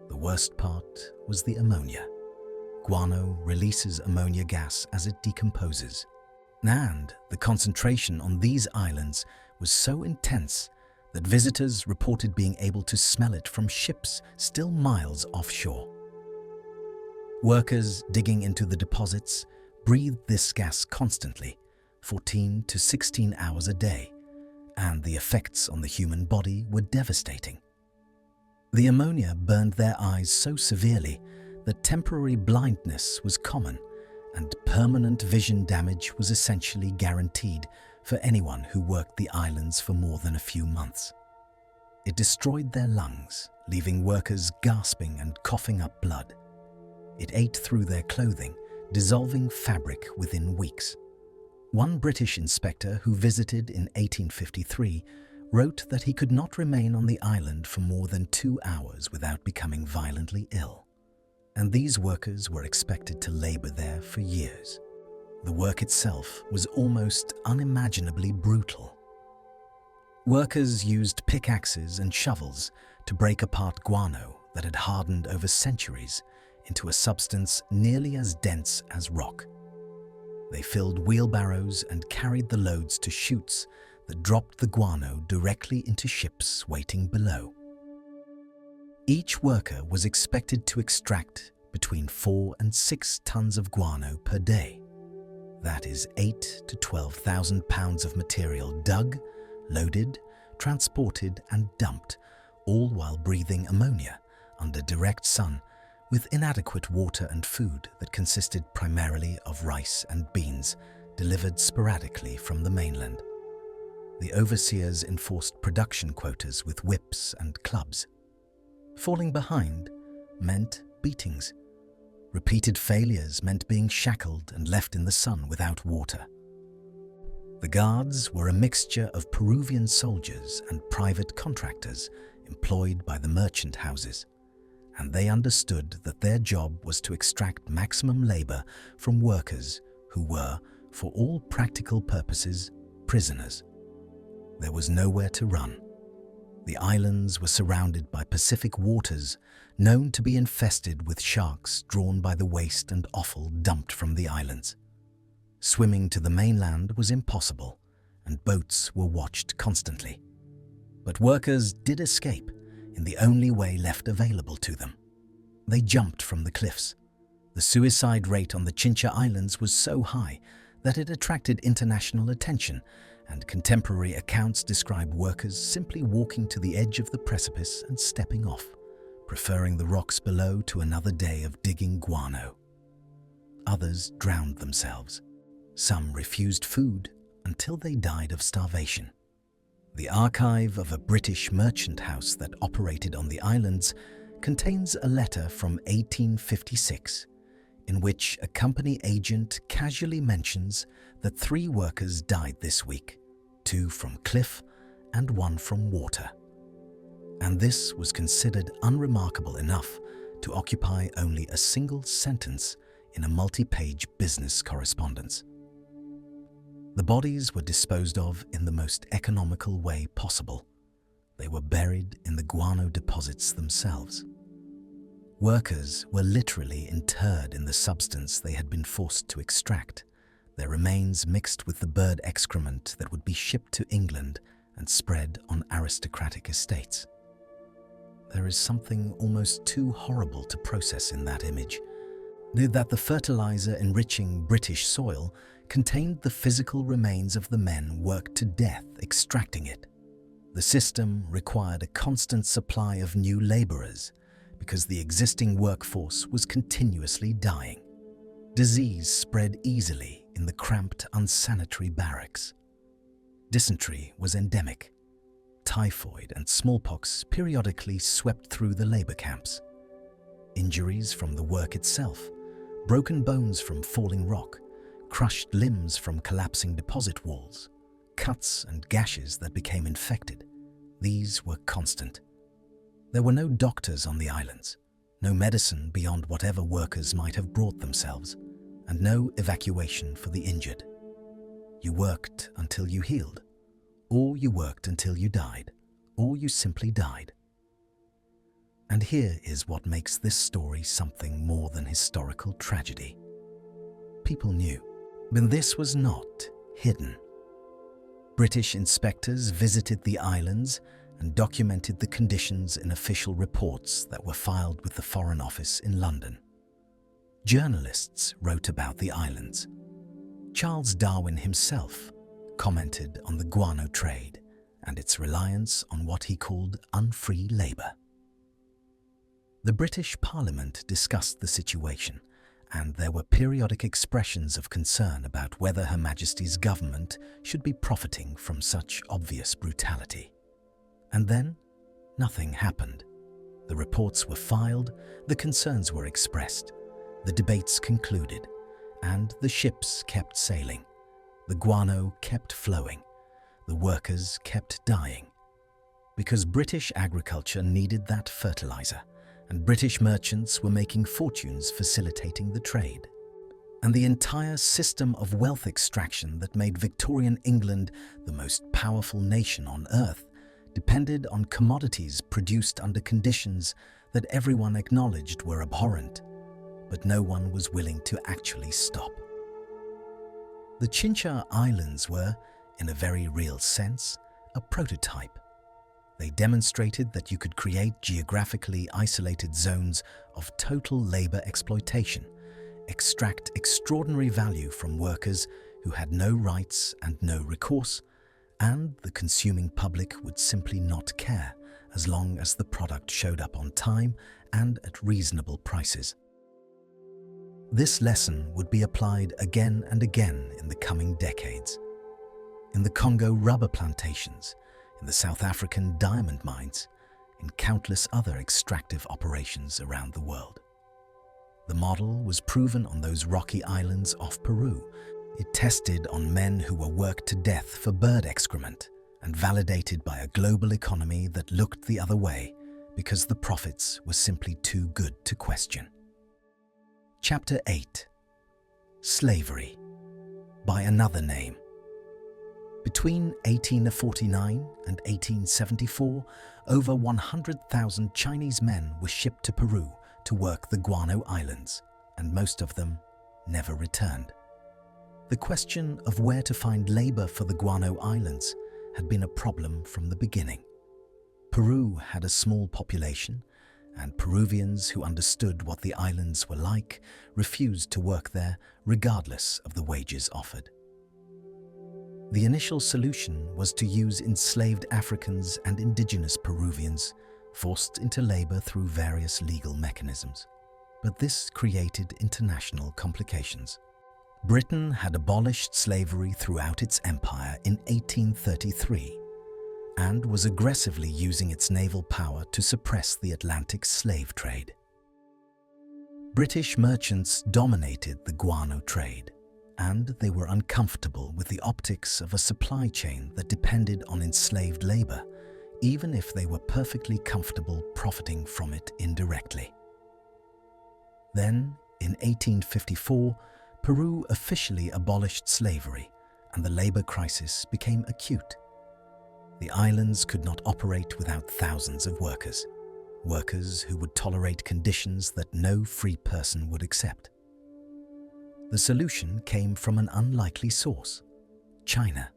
The worst part was the ammonia. Guano releases ammonia gas as it decomposes. And the concentration on these islands was so intense that visitors reported being able to smell it from ships still miles offshore. Workers digging into the deposits breathed this gas constantly, 14 to 16 hours a day, and the effects on the human body were devastating. The ammonia burned their eyes so severely that temporary blindness was common, and permanent vision damage was essentially guaranteed for anyone who worked the islands for more than a few months. It destroyed their lungs, leaving workers gasping and coughing up blood. It ate through their clothing, dissolving fabric within weeks. One British inspector who visited in 1853 wrote that he could not remain on the island for more than 2 hours without becoming violently ill. And these workers were expected to labor there for years. The work itself was almost unimaginably brutal. Workers used pickaxes and shovels to break apart guano that had hardened over centuries into a substance nearly as dense as rock. They filled wheelbarrows and carried the loads to chutes that dropped the guano directly into ships waiting below. Each worker was expected to extract between 4 and 6 tons of guano per day. That is 8 to 12,000 pounds of material dug, loaded, transported and dumped, all while breathing ammonia under direct sun with inadequate water and food that consisted primarily of rice and beans delivered sporadically from the mainland. The overseers enforced production quotas with whips and clubs. Falling behind meant beatings. Repeated failures meant being shackled and left in the sun without water. The guards were a mixture of Peruvian soldiers and private contractors employed by the merchant houses, and they understood that their job was to extract maximum labor from workers who were, for all practical purposes, prisoners. There was nowhere to run. The islands were surrounded by Pacific waters known to be infested with sharks drawn by the waste and offal dumped from the islands. Swimming to the mainland was impossible, and boats were watched constantly. But workers did escape in the only way left available to them. They jumped from the cliffs. The suicide rate on the Chincha Islands was so high that it attracted international attention, and contemporary accounts describe workers simply walking to the edge of the precipice and stepping off, preferring the rocks below to another day of digging guano. Others drowned themselves. Some refused food until they died of starvation. The archive of a British merchant house that operated on the islands contains a letter from 1856 in which a company agent casually mentions that 3 workers died this week, 2 from cliff and 1 from water. And this was considered unremarkable enough to occupy only a single sentence in a multi-page business correspondence. The bodies were disposed of in the most economical way possible. They were buried in the guano deposits themselves. Workers were literally interred in the substance they had been forced to extract, their remains mixed with the bird excrement that would be shipped to England and spread on aristocratic estates. There is something almost too horrible to process in that image, that the fertilizer enriching British soil contained the physical remains of the men worked to death extracting it. The system required a constant supply of new laborers because the existing workforce was continuously dying. Disease spread easily in the cramped, unsanitary barracks. Dysentery was endemic. Typhoid and smallpox periodically swept through the labor camps. Injuries from the work itself, broken bones from falling rock, crushed limbs from collapsing deposit walls, cuts and gashes that became infected. These were constant. There were no doctors on the islands, no medicine beyond whatever workers might have brought themselves, and no evacuation for the injured. You worked until you healed, or you worked until you died, or you simply died. And here is what makes this story something more than historical tragedy. People knew, but this was not hidden. British inspectors visited the islands and documented the conditions in official reports that were filed with the Foreign Office in London. Journalists wrote about the islands. Charles Darwin himself commented on the guano trade and its reliance on what he called unfree labour. The British Parliament discussed the situation, and there were periodic expressions of concern about whether Her Majesty's government should be profiting from such obvious brutality. And then, nothing happened. The reports were filed, the concerns were expressed, the debates concluded, and the ships kept sailing. The guano kept flowing. The workers kept dying. Because British agriculture needed that fertilizer, and British merchants were making fortunes facilitating the trade. And the entire system of wealth extraction that made Victorian England the most powerful nation on earth depended on commodities produced under conditions that everyone acknowledged were abhorrent, but no one was willing to actually stop. The Chincha Islands were, in a very real sense, a prototype. They demonstrated that you could create geographically isolated zones of total labor exploitation, extract extraordinary value from workers who had no rights and no recourse, and the consuming public would simply not care as long as the product showed up on time and at reasonable prices. This lesson would be applied again and again in the coming decades. In the Congo rubber plantations, in the South African diamond mines, in countless other extractive operations around the world. The model was proven on those rocky islands off Peru. It tested on men who were worked to death for bird excrement and validated by a global economy that looked the other way because the profits were simply too good to question. Chapter 8. Slavery, by another name. Between 1849 and 1874, over 100,000 Chinese men were shipped to Peru to work the Guano Islands, and most of them never returned. The question of where to find labor for the Guano Islands had been a problem from the beginning. Peru had a small population, and Peruvians who understood what the islands were like refused to work there regardless of the wages offered. The initial solution was to use enslaved Africans and indigenous Peruvians forced into labor through various legal mechanisms. But this created international complications. Britain had abolished slavery throughout its empire in 1833 and was aggressively using its naval power to suppress the Atlantic slave trade. British merchants dominated the guano trade, and they were uncomfortable with the optics of a supply chain that depended on enslaved labor, even if they were perfectly comfortable profiting from it indirectly. Then, in 1854, Peru officially abolished slavery, and the labor crisis became acute. The islands could not operate without thousands of workers who would tolerate conditions that no free person would accept. The solution came from an unlikely source: China.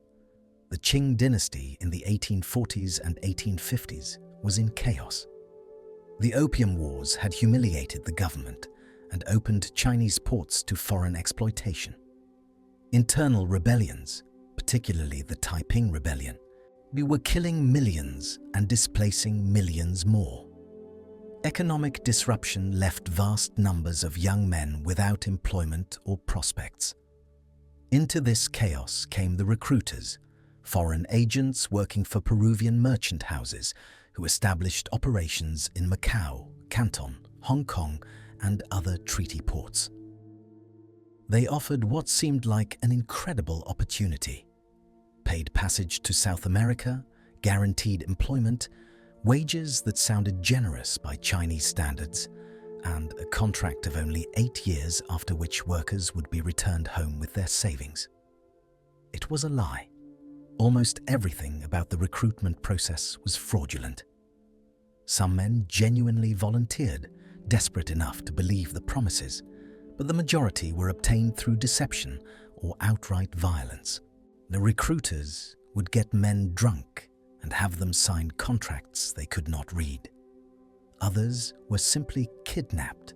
The Qing dynasty in the 1840s and 1850s was in chaos. The Opium Wars had humiliated the government and opened Chinese ports to foreign exploitation. Internal rebellions, particularly the Taiping Rebellion, were killing millions and displacing millions more. Economic disruption left vast numbers of young men without employment or prospects. Into this chaos came the recruiters, foreign agents working for Peruvian merchant houses who established operations in Macau, Canton, Hong Kong, and other treaty ports. They offered what seemed like an incredible opportunity: paid passage to South America, guaranteed employment, wages that sounded generous by Chinese standards, and a contract of only 8 years after which workers would be returned home with their savings. It was a lie. Almost everything about the recruitment process was fraudulent. Some men genuinely volunteered, desperate enough to believe the promises, but the majority were obtained through deception or outright violence. The recruiters would get men drunk and have them sign contracts they could not read. Others were simply kidnapped,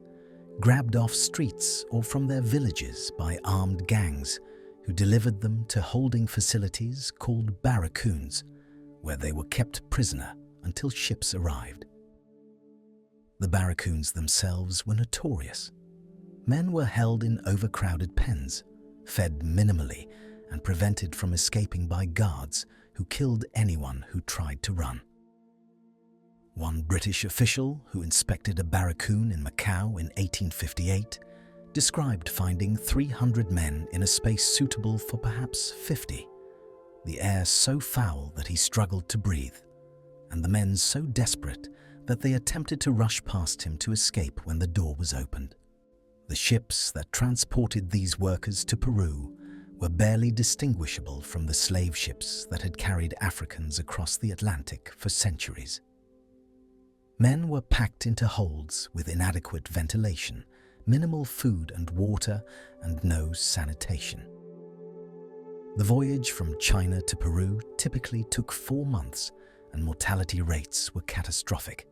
grabbed off streets or from their villages by armed gangs who delivered them to holding facilities called barracoons, where they were kept prisoner until ships arrived. The barracoons themselves were notorious. Men were held in overcrowded pens, fed minimally, and prevented from escaping by guards who killed anyone who tried to run. One British official who inspected a barracoon in Macau in 1858 described finding 300 men in a space suitable for perhaps 50, the air so foul that he struggled to breathe, and the men so desperate that they attempted to rush past him to escape when the door was opened. The ships that transported these workers to Peru were barely distinguishable from the slave ships that had carried Africans across the Atlantic for centuries. Men were packed into holds with inadequate ventilation, minimal food and water, and no sanitation. The voyage from China to Peru typically took 4 months, and mortality rates were catastrophic.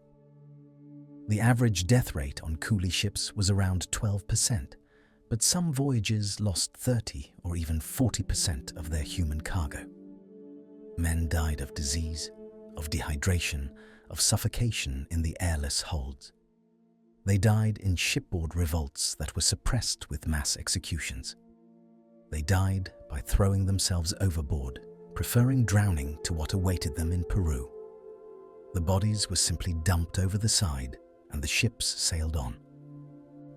The average death rate on coolie ships was around 12%, but some voyages lost 30 or even 40% of their human cargo. Men died of disease, of dehydration, of suffocation in the airless holds. They died in shipboard revolts that were suppressed with mass executions. They died by throwing themselves overboard, preferring drowning to what awaited them in Peru. The bodies were simply dumped over the side, and the ships sailed on.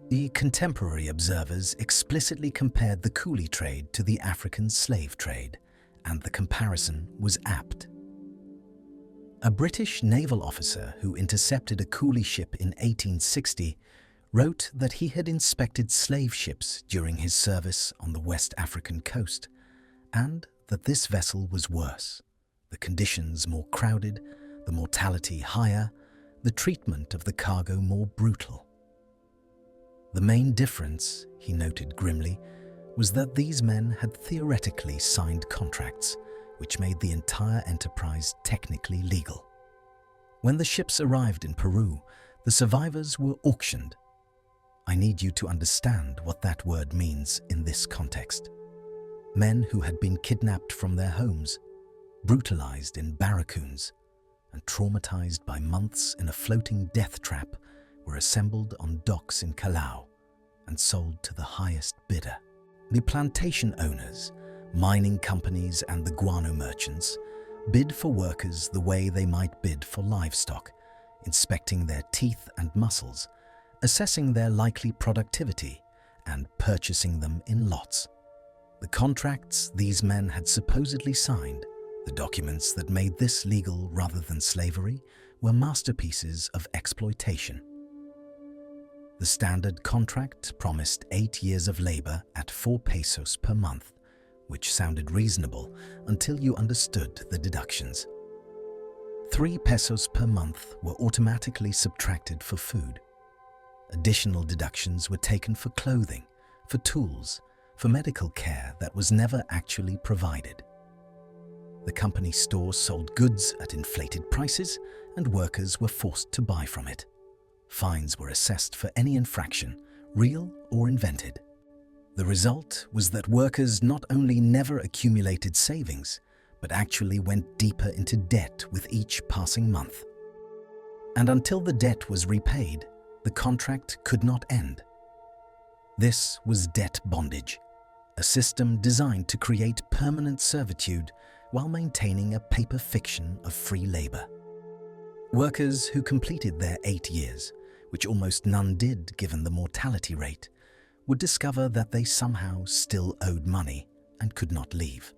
The contemporary observers explicitly compared the coolie trade to the African slave trade, and the comparison was apt. A British naval officer who intercepted a coolie ship in 1860 wrote that he had inspected slave ships during his service on the West African coast, and that this vessel was worse, the conditions more crowded, the mortality higher, the treatment of the cargo more brutal. The main difference, he noted grimly, was that these men had theoretically signed contracts, which made the entire enterprise technically legal. When the ships arrived in Peru, The survivors were auctioned. I need you to understand what that word means in this context. Men who had been kidnapped from their homes, brutalized in barracoons, and traumatized by months in a floating death trap were assembled on docks in Callao and sold to the highest bidder. The plantation owners, mining companies and the guano merchants bid for workers the way they might bid for livestock, inspecting their teeth and muscles, assessing their likely productivity, and purchasing them in lots. The contracts these men had supposedly signed, the documents that made this legal rather than slavery, were masterpieces of exploitation. The standard contract promised 8 years of labor at 4 pesos per month, which sounded reasonable until you understood the deductions. 3 pesos per month were automatically subtracted for food. Additional deductions were taken for clothing, for tools, for medical care that was never actually provided. The company store sold goods at inflated prices, and workers were forced to buy from it. Fines were assessed for any infraction, real or invented. The result was that workers not only never accumulated savings, but actually went deeper into debt with each passing month. And until the debt was repaid, the contract could not end. This was debt bondage, a system designed to create permanent servitude while maintaining a paper fiction of free labor. Workers who completed their 8 years, which almost none did given the mortality rate, would discover that they somehow still owed money and could not leave.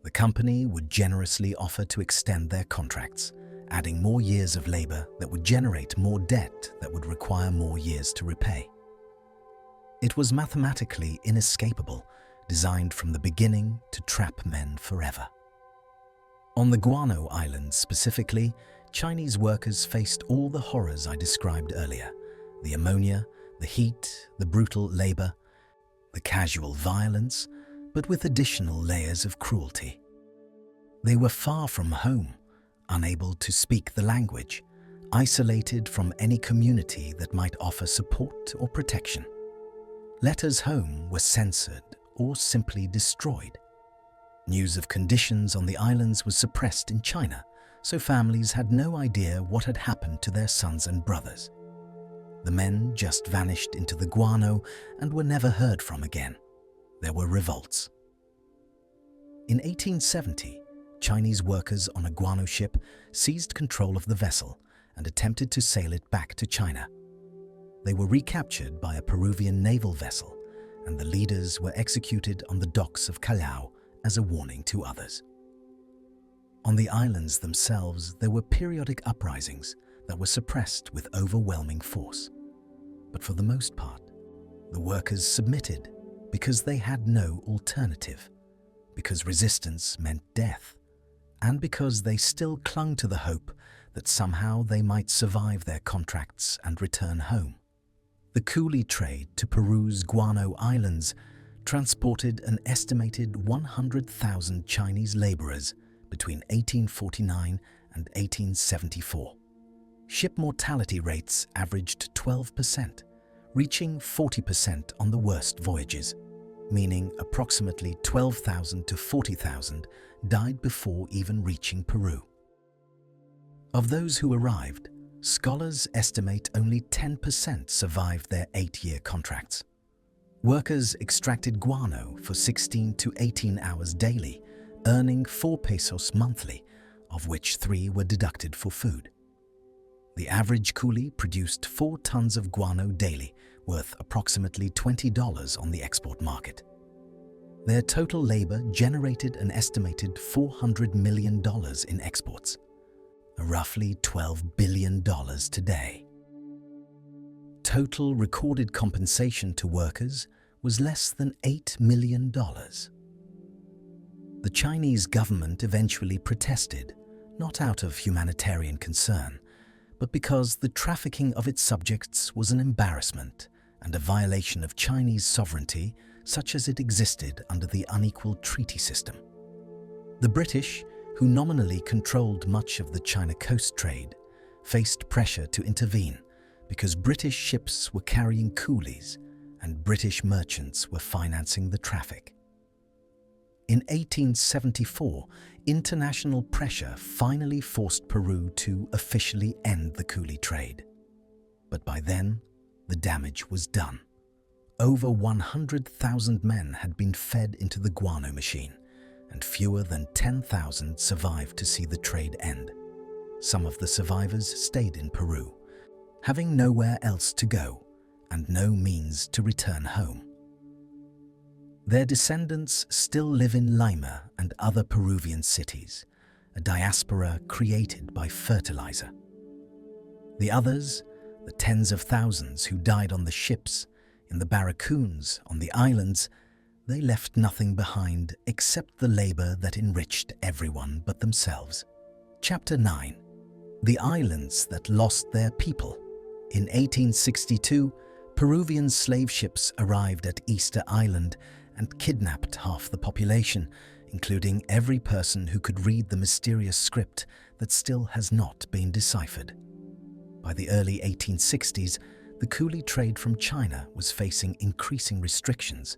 The company would generously offer to extend their contracts, adding more years of labor that would generate more debt that would require more years to repay. It was mathematically inescapable, designed from the beginning to trap men forever. On the Guano Islands specifically, Chinese workers faced all the horrors I described earlier: the ammonia, the heat, the brutal labor, the casual violence, but with additional layers of cruelty. They were far from home, unable to speak the language, isolated from any community that might offer support or protection. Letters home were censored or simply destroyed. News of conditions on the islands was suppressed in China, so families had no idea what had happened to their sons and brothers. The men just vanished into the guano and were never heard from again. There were revolts. In 1870, Chinese workers on a guano ship seized control of the vessel and attempted to sail it back to China. They were recaptured by a Peruvian naval vessel, and the leaders were executed on the docks of Callao as a warning to others. On the islands themselves, there were periodic uprisings that were suppressed with overwhelming force. But for the most part, the workers submitted because they had no alternative, because resistance meant death, and because they still clung to the hope that somehow they might survive their contracts and return home. The coolie trade to Peru's Guano Islands transported an estimated 100,000 Chinese laborers between 1849 and 1874. Ship mortality rates averaged 12%, reaching 40% on the worst voyages, meaning approximately 12,000 to 40,000 died before even reaching Peru. Of those who arrived, scholars estimate only 10% survived their 8-year contracts. Workers extracted guano for 16 to 18 hours daily, earning 4 pesos monthly, of which 3 were deducted for food. The average coolie produced 4 tons of guano daily, worth approximately $20 on the export market. Their total labor generated an estimated $400 million in exports, roughly $12 billion today. Total recorded compensation to workers was less than $8 million. The Chinese government eventually protested, not out of humanitarian concern, but because the trafficking of its subjects was an embarrassment and a violation of Chinese sovereignty such as it existed under the unequal treaty system. The British, who nominally controlled much of the China coast trade, faced pressure to intervene because British ships were carrying coolies and British merchants were financing the traffic. In 1874, international pressure finally forced Peru to officially end the coolie trade. But by then, the damage was done. Over 100,000 men had been fed into the guano machine, and fewer than 10,000 survived to see the trade end. Some of the survivors stayed in Peru, having nowhere else to go and no means to return home. Their descendants still live in Lima and other Peruvian cities, a diaspora created by fertilizer. The others, the tens of thousands who died on the ships, in the barracoons, on the islands, they left nothing behind except the labor that enriched everyone but themselves. Chapter 9. The Islands That Lost Their People. In 1862, Peruvian slave ships arrived at Easter Island and kidnapped half the population, including every person who could read the mysterious script that still has not been deciphered. By the early 1860s, the coolie trade from China was facing increasing restrictions.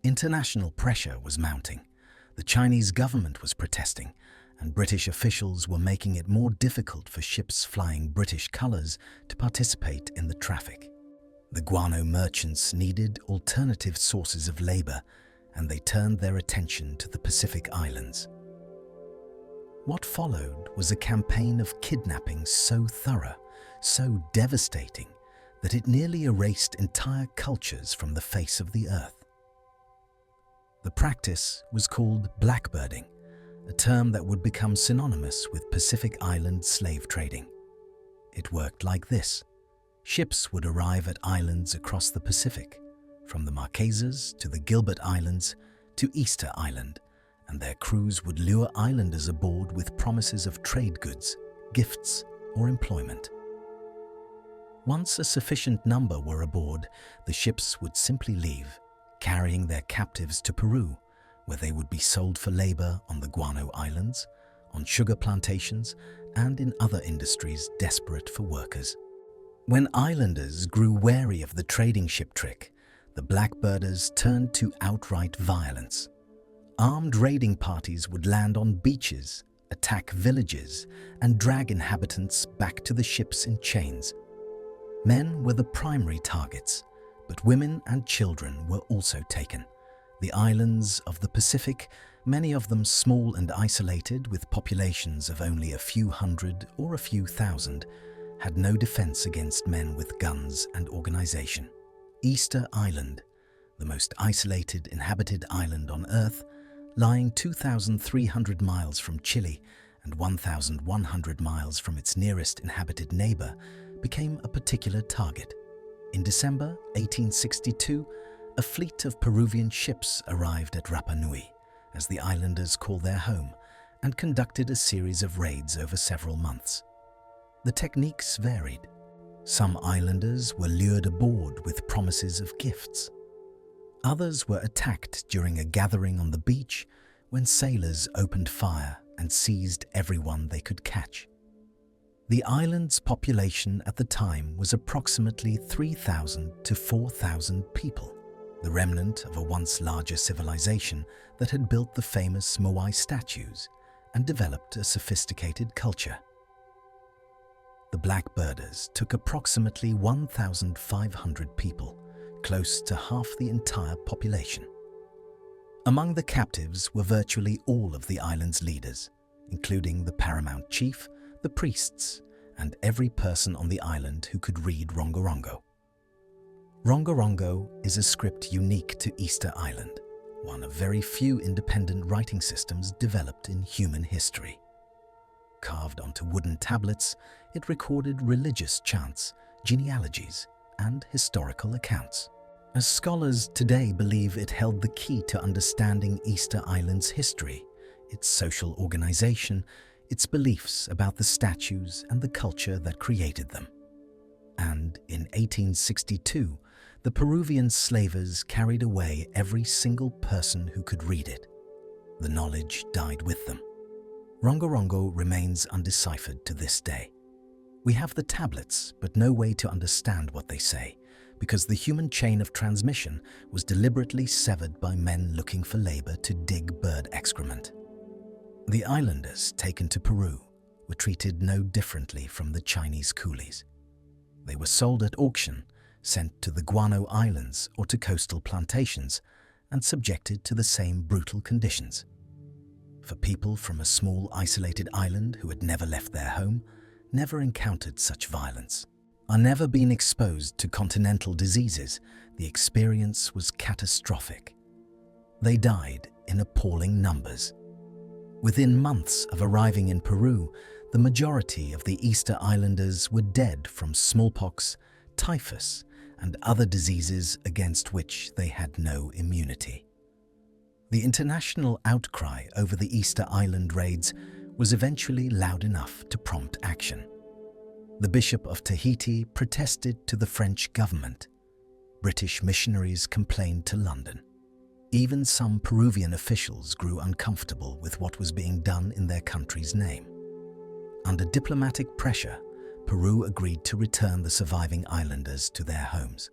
International pressure was mounting. The Chinese government was protesting, and British officials were making it more difficult for ships flying British colours to participate in the traffic. The guano merchants needed alternative sources of labour, and they turned their attention to the Pacific Islands. What followed was a campaign of kidnapping so thorough, so devastating, that it nearly erased entire cultures from the face of the earth. The practice was called blackbirding, a term that would become synonymous with Pacific Island slave trading. It worked like this. Ships would arrive at islands across the Pacific, from the Marquesas to the Gilbert Islands to Easter Island, and their crews would lure islanders aboard with promises of trade goods, gifts, or employment. Once a sufficient number were aboard, the ships would simply leave, carrying their captives to Peru, where they would be sold for labor on the Guano Islands, on sugar plantations, and in other industries desperate for workers. When islanders grew wary of the trading ship trick, the blackbirders turned to outright violence. Armed raiding parties would land on beaches, attack villages, and drag inhabitants back to the ships in chains. Men were the primary targets, but women and children were also taken. The islands of the Pacific, many of them small and isolated with populations of only a few hundred or a few thousand, had no defense against men with guns and organization. Easter Island, the most isolated inhabited island on Earth, lying 2,300 miles from Chile and 1,100 miles from its nearest inhabited neighbor, became a particular target. In December 1862, a fleet of Peruvian ships arrived at Rapa Nui, as the islanders call their home, and conducted a series of raids over several months. The techniques varied. Some islanders were lured aboard with promises of gifts. Others were attacked during a gathering on the beach when sailors opened fire and seized everyone they could catch. The island's population at the time was approximately 3,000 to 4,000 people, the remnant of a once larger civilization that had built the famous Moai statues and developed a sophisticated culture. The blackbirders took approximately 1,500 people, close to half the entire population. Among the captives were virtually all of the island's leaders, including the paramount chief, the priests, and every person on the island who could read Rongorongo. Rongorongo is a script unique to Easter Island, one of very few independent writing systems developed in human history. Carved onto wooden tablets, it recorded religious chants, genealogies, and historical accounts. As scholars today believe it held the key to understanding Easter Island's history, its social organization, its beliefs about the statues and the culture that created them. And in 1862, the Peruvian slavers carried away every single person who could read it. The knowledge died with them. Rongorongo remains undeciphered to this day. We have the tablets, but no way to understand what they say, because the human chain of transmission was deliberately severed by men looking for labor to dig bird excrement. The islanders taken to Peru were treated no differently from the Chinese coolies. They were sold at auction, sent to the Guano Islands or to coastal plantations, and subjected to the same brutal conditions. For people from a small isolated island who had never left their home, never encountered such violence, or never been exposed to continental diseases, the experience was catastrophic. They died in appalling numbers. Within months of arriving in Peru, the majority of the Easter Islanders were dead from smallpox, typhus, and other diseases against which they had no immunity. The international outcry over the Easter Island raids was eventually loud enough to prompt action. The Bishop of Tahiti protested to the French government. British missionaries complained to London. Even some Peruvian officials grew uncomfortable with what was being done in their country's name. Under diplomatic pressure, Peru agreed to return the surviving islanders to their homes.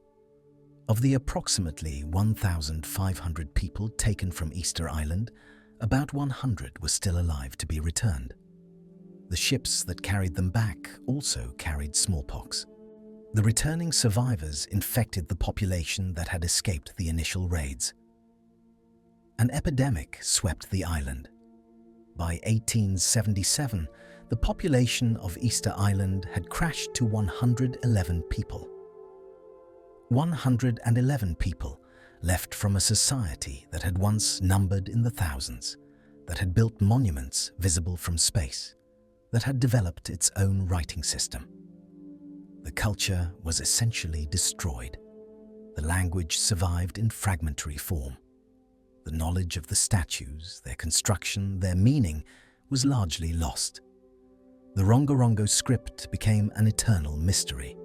Of the approximately 1,500 people taken from Easter Island, about 100 were still alive to be returned. The ships that carried them back also carried smallpox. The returning survivors infected the population that had escaped the initial raids. An epidemic swept the island. By 1877, the population of Easter Island had crashed to 111 people. 111 people left from a society that had once numbered in the thousands, that had built monuments visible from space, that had developed its own writing system. The culture was essentially destroyed. The language survived in fragmentary form. The knowledge of the statues, their construction, their meaning was largely lost. The Rongorongo script became an eternal mystery.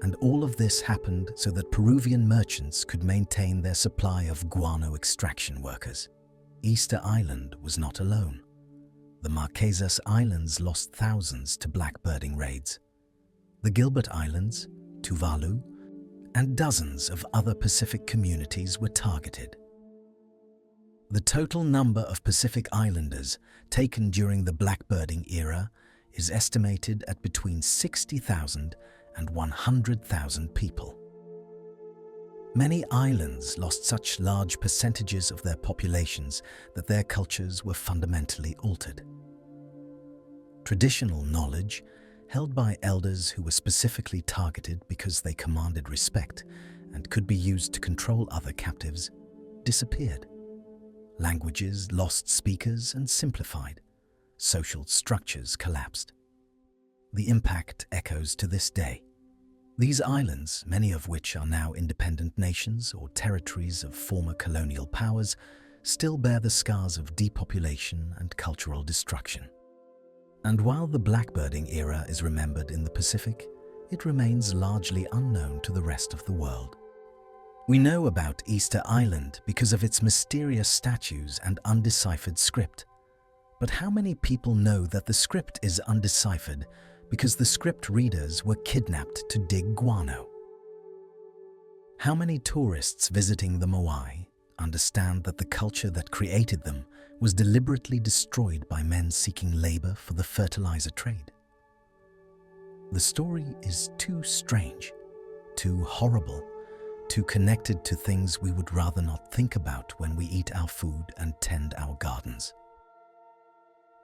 And all of this happened so that Peruvian merchants could maintain their supply of guano extraction workers. Easter Island was not alone. The Marquesas Islands lost thousands to blackbirding raids. The Gilbert Islands, Tuvalu, and dozens of other Pacific communities were targeted. The total number of Pacific Islanders taken during the blackbirding era is estimated at between 60,000 and 100,000 people. Many islands lost such large percentages of their populations that their cultures were fundamentally altered. Traditional knowledge, held by elders who were specifically targeted because they commanded respect and could be used to control other captives, disappeared. Languages lost speakers and simplified. Social structures collapsed. The impact echoes to this day. These islands, many of which are now independent nations or territories of former colonial powers, still bear the scars of depopulation and cultural destruction. And while the blackbirding era is remembered in the Pacific, it remains largely unknown to the rest of the world. We know about Easter Island because of its mysterious statues and undeciphered script. But how many people know that the script is undeciphered because the script readers were kidnapped to dig guano? How many tourists visiting the Moai understand that the culture that created them was deliberately destroyed by men seeking labor for the fertilizer trade? The story is too strange, too horrible, too connected to things we would rather not think about when we eat our food and tend our gardens.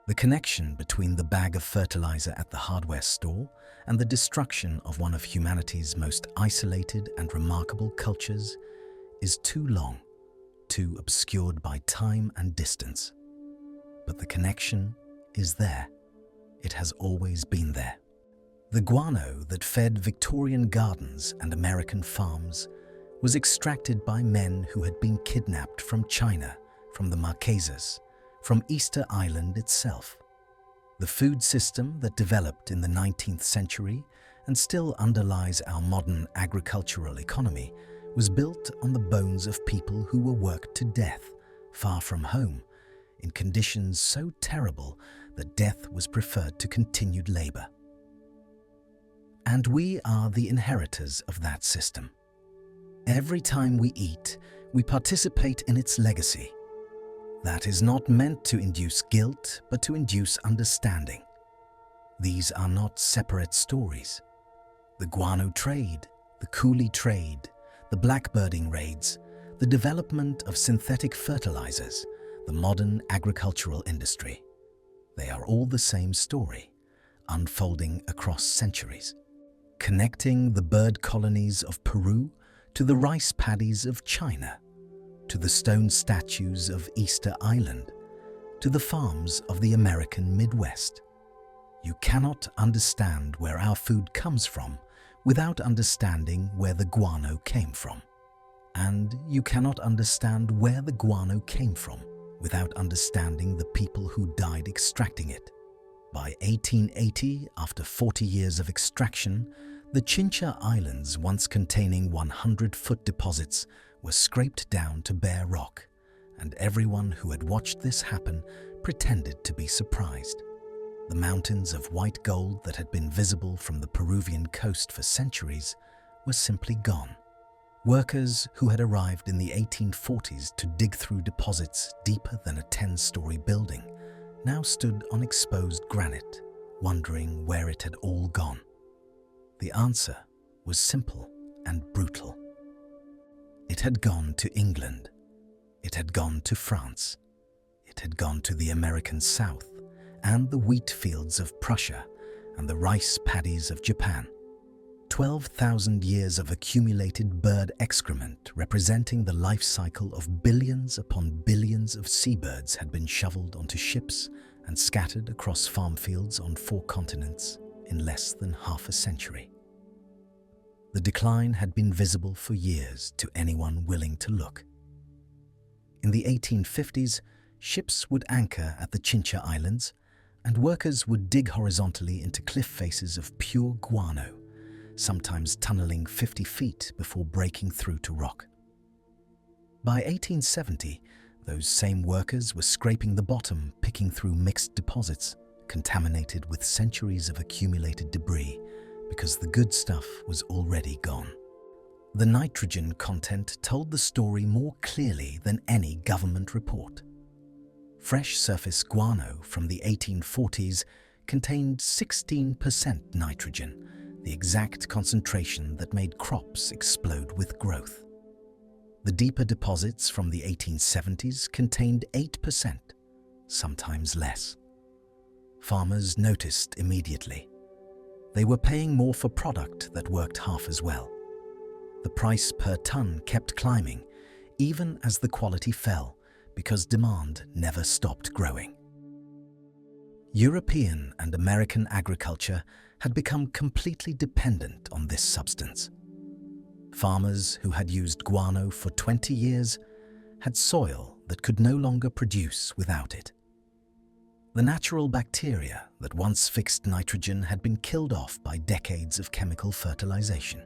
The connection between the bag of fertilizer at the hardware store and the destruction of one of humanity's most isolated and remarkable cultures is too long, too obscured by time and distance. But the connection is there. It has always been there. The guano that fed Victorian gardens and American farms was extracted by men who had been kidnapped from China, from the Marquesas, from Easter Island itself. The food system that developed in the 19th century and still underlies our modern agricultural economy was built on the bones of people who were worked to death, far from home, in conditions so terrible that death was preferred to continued labor. And we are the inheritors of that system. Every time we eat, we participate in its legacy. That is not meant to induce guilt, but to induce understanding. These are not separate stories. The guano trade, the coolie trade, the blackbirding raids, the development of synthetic fertilizers, the modern agricultural industry. They are all the same story, unfolding across centuries, connecting the bird colonies of Peru to the rice paddies of China, to the stone statues of Easter Island, to the farms of the American Midwest. You cannot understand where our food comes from without understanding where the guano came from. And you cannot understand where the guano came from without understanding the people who died extracting it. By 1880, after 40 years of extraction, the Chincha Islands, once containing 100-foot deposits, were scraped down to bare rock, and everyone who had watched this happen pretended to be surprised. The mountains of white gold that had been visible from the Peruvian coast for centuries were simply gone. Workers who had arrived in the 1840s to dig through deposits deeper than a 10-story building now stood on exposed granite, wondering where it had all gone. The answer was simple and brutal. It had gone to England. It had gone to France. It had gone to the American South and the wheat fields of Prussia and the rice paddies of Japan. 12,000 years of accumulated bird excrement representing the life cycle of billions upon billions of seabirds had been shoveled onto ships and scattered across farm fields on 4 continents in less than half a century. The decline had been visible for years to anyone willing to look. In the 1850s, ships would anchor at the Chincha Islands, and workers would dig horizontally into cliff faces of pure guano, sometimes tunneling 50 feet before breaking through to rock. By 1870, those same workers were scraping the bottom, picking through mixed deposits, contaminated with centuries of accumulated debris, because the good stuff was already gone. The nitrogen content told the story more clearly than any government report. Fresh surface guano from the 1840s contained 16% nitrogen, the exact concentration that made crops explode with growth. The deeper deposits from the 1870s contained 8%, sometimes less. Farmers noticed immediately. They were paying more for product that worked half as well. The price per ton kept climbing, even as the quality fell, because demand never stopped growing. European and American agriculture had become completely dependent on this substance. Farmers who had used guano for 20 years had soil that could no longer produce without it. The natural bacteria that once fixed nitrogen had been killed off by decades of chemical fertilization.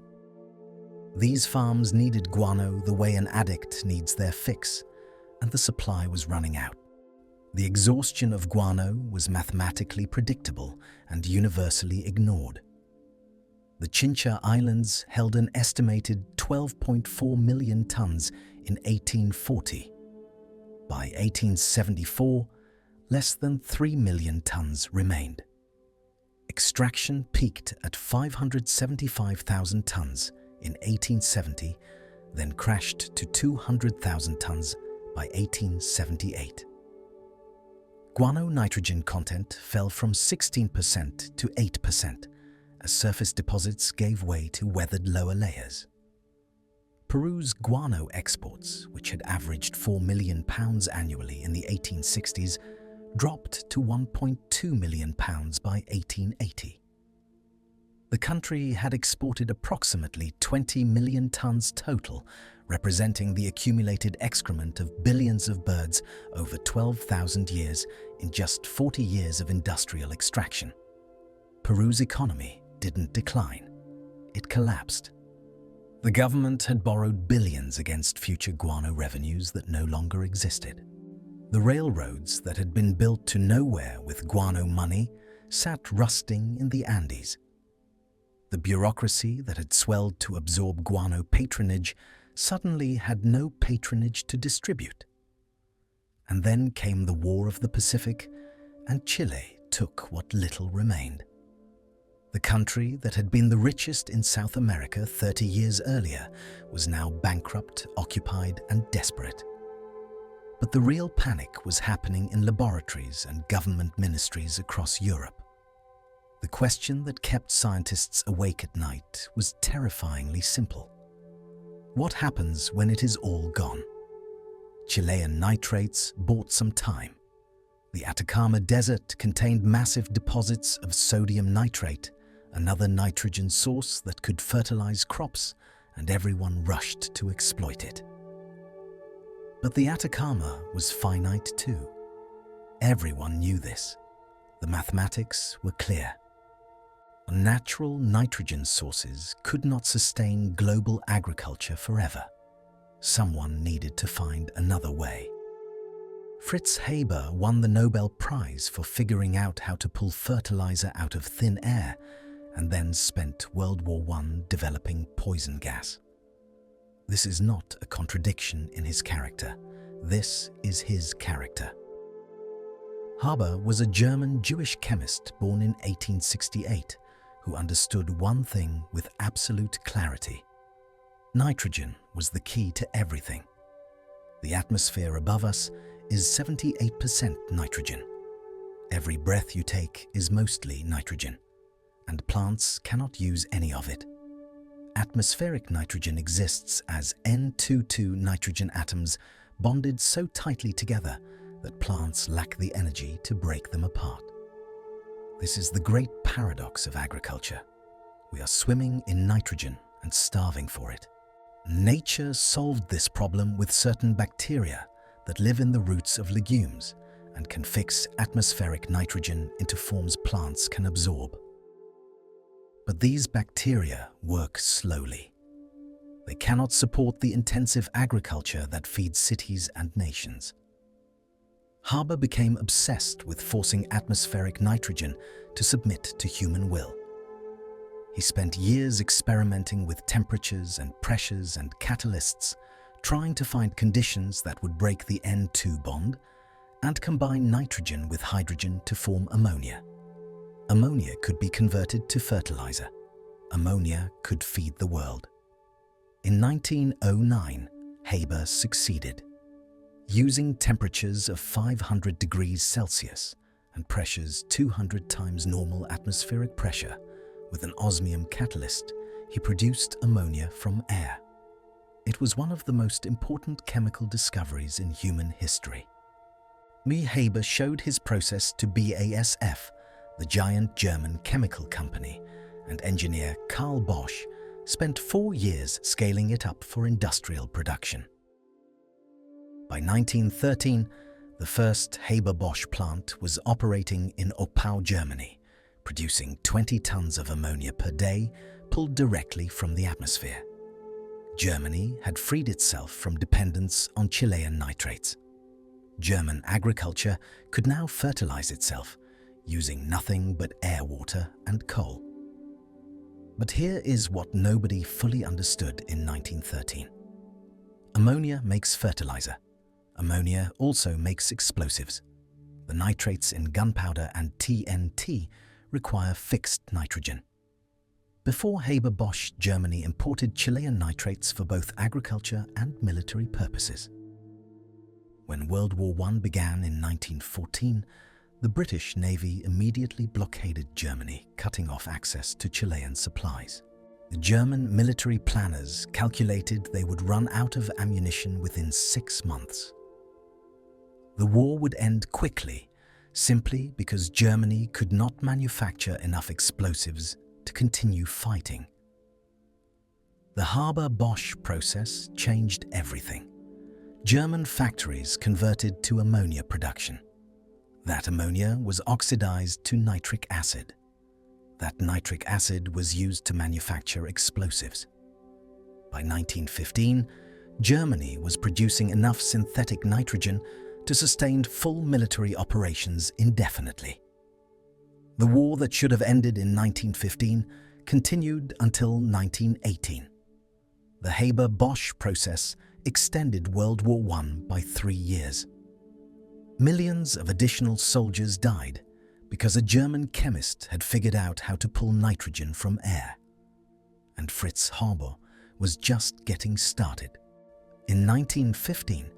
These farms needed guano the way an addict needs their fix, and the supply was running out. The exhaustion of guano was mathematically predictable and universally ignored. The Chincha Islands held an estimated 12.4 million tons in 1840. By 1874, less than 3 million tons remained. Extraction peaked at 575,000 tons in 1870, then crashed to 200,000 tons by 1878. Guano nitrogen content fell from 16% to 8% as surface deposits gave way to weathered lower layers. Peru's guano exports, which had averaged 4 million pounds annually in the 1860s, dropped to 1.2 million pounds by 1880. The country had exported approximately 20 million tons total, representing the accumulated excrement of billions of birds over 12,000 years in just 40 years of industrial extraction. Peru's economy didn't decline. It collapsed. The government had borrowed billions against future guano revenues that no longer existed. The railroads that had been built to nowhere with guano money sat rusting in the Andes. The bureaucracy that had swelled to absorb guano patronage suddenly had no patronage to distribute. And then came the War of the Pacific, and Chile took what little remained. The country that had been the richest in South America 30 years earlier was now bankrupt, occupied, and desperate. But the real panic was happening in laboratories and government ministries across Europe. The question that kept scientists awake at night was terrifyingly simple. What happens when it is all gone? Chilean nitrates bought some time. The Atacama Desert contained massive deposits of sodium nitrate, another nitrogen source that could fertilize crops, and everyone rushed to exploit it. But the Atacama was finite too. Everyone knew this. The mathematics were clear. Natural nitrogen sources could not sustain global agriculture forever. Someone needed to find another way. Fritz Haber won the Nobel Prize for figuring out how to pull fertilizer out of thin air, and then spent World War I developing poison gas. This is not a contradiction in his character. This is his character. Haber was a German Jewish chemist born in 1868 who understood one thing with absolute clarity. Nitrogen was the key to everything. The atmosphere above us is 78% nitrogen. Every breath you take is mostly nitrogen, and plants cannot use any of it. Atmospheric nitrogen exists as N22 nitrogen atoms bonded so tightly together that plants lack the energy to break them apart. This is the great paradox of agriculture. We are swimming in nitrogen and starving for it. Nature solved this problem with certain bacteria that live in the roots of legumes and can fix atmospheric nitrogen into forms plants can absorb. But these bacteria work slowly. They cannot support the intensive agriculture that feeds cities and nations. Haber became obsessed with forcing atmospheric nitrogen to submit to human will. He spent years experimenting with temperatures and pressures and catalysts, trying to find conditions that would break the N2 bond and combine nitrogen with hydrogen to form ammonia. Ammonia could be converted to fertilizer. Ammonia could feed the world. In 1909, Haber succeeded. Using temperatures of 500 degrees Celsius and pressures 200 times normal atmospheric pressure, with an osmium catalyst, he produced ammonia from air. It was one of the most important chemical discoveries in human history. Haber showed his process to BASF, the giant German chemical company, and engineer Carl Bosch spent 4 years scaling it up for industrial production. By 1913, the first Haber-Bosch plant was operating in Oppau, Germany, producing 20 tons of ammonia per day pulled directly from the atmosphere. Germany had freed itself from dependence on Chilean nitrates. German agriculture could now fertilize itself, using nothing but air water and coal. But here is what nobody fully understood in 1913. Ammonia makes fertilizer. Ammonia also makes explosives. The nitrates in gunpowder and TNT require fixed nitrogen. Before Haber-Bosch, Germany imported Chilean nitrates for both agriculture and military purposes. When World War I began in 1914, the British Navy immediately blockaded Germany, cutting off access to Chilean supplies. The German military planners calculated they would run out of ammunition within 6 months. The war would end quickly, simply because Germany could not manufacture enough explosives to continue fighting. The Haber-Bosch process changed everything. German factories converted to ammonia production. That ammonia was oxidized to nitric acid. That nitric acid was used to manufacture explosives. By 1915, Germany was producing enough synthetic nitrogen to sustain full military operations indefinitely. The war that should have ended in 1915 continued until 1918. The Haber-Bosch process extended World War I by 3 years. Millions of additional soldiers died because a German chemist had figured out how to pull nitrogen from air. And Fritz Haber was just getting started. In 1915,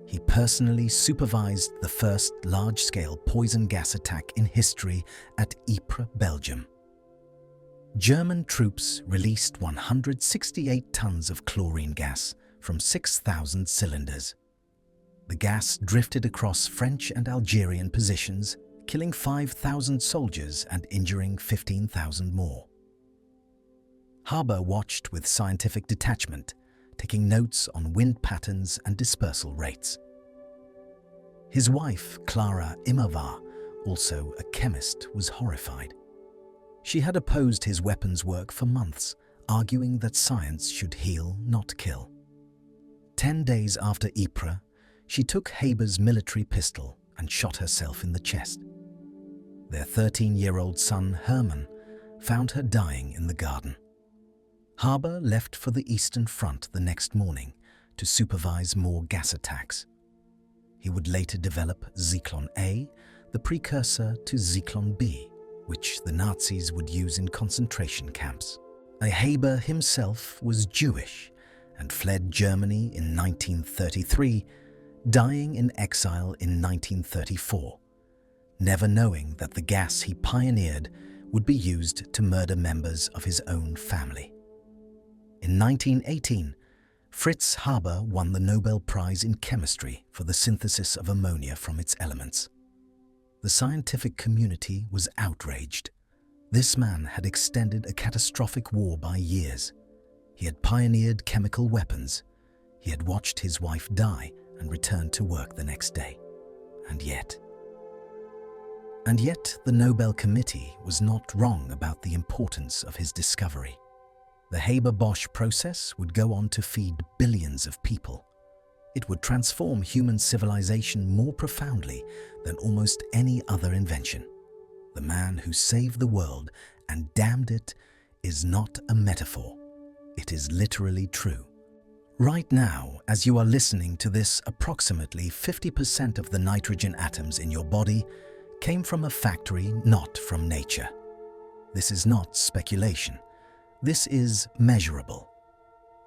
he personally supervised the first large-scale poison gas attack in history at Ypres, Belgium. German troops released 168 tons of chlorine gas from 6,000 cylinders. The gas drifted across French and Algerian positions, killing 5,000 soldiers and injuring 15,000 more. Haber watched with scientific detachment, taking notes on wind patterns and dispersal rates. His wife, Clara Immerwahr, also a chemist, was horrified. She had opposed his weapons work for months, arguing that science should heal, not kill. 10 days after Ypres, she took Haber's military pistol and shot herself in the chest. Their 13-year-old son, Hermann, found her dying in the garden. Haber left for the Eastern Front the next morning to supervise more gas attacks. He would later develop Zyklon A, the precursor to Zyklon B, which the Nazis would use in concentration camps. Haber himself was Jewish and fled Germany in 1933, dying in exile in 1934, never knowing that the gas he pioneered would be used to murder members of his own family. In 1918, Fritz Haber won the Nobel Prize in Chemistry for the synthesis of ammonia from its elements. The scientific community was outraged. This man had extended a catastrophic war by years. He had pioneered chemical weapons. He had watched his wife die and returned to work the next day. And yet the Nobel Committee was not wrong about the importance of his discovery. The Haber-Bosch process would go on to feed billions of people. It would transform human civilization more profoundly than almost any other invention. The man who saved the world and damned it is not a metaphor. It is literally true. Right now, as you are listening to this, approximately 50% of the nitrogen atoms in your body came from a factory, not from nature. This is not speculation. This is measurable.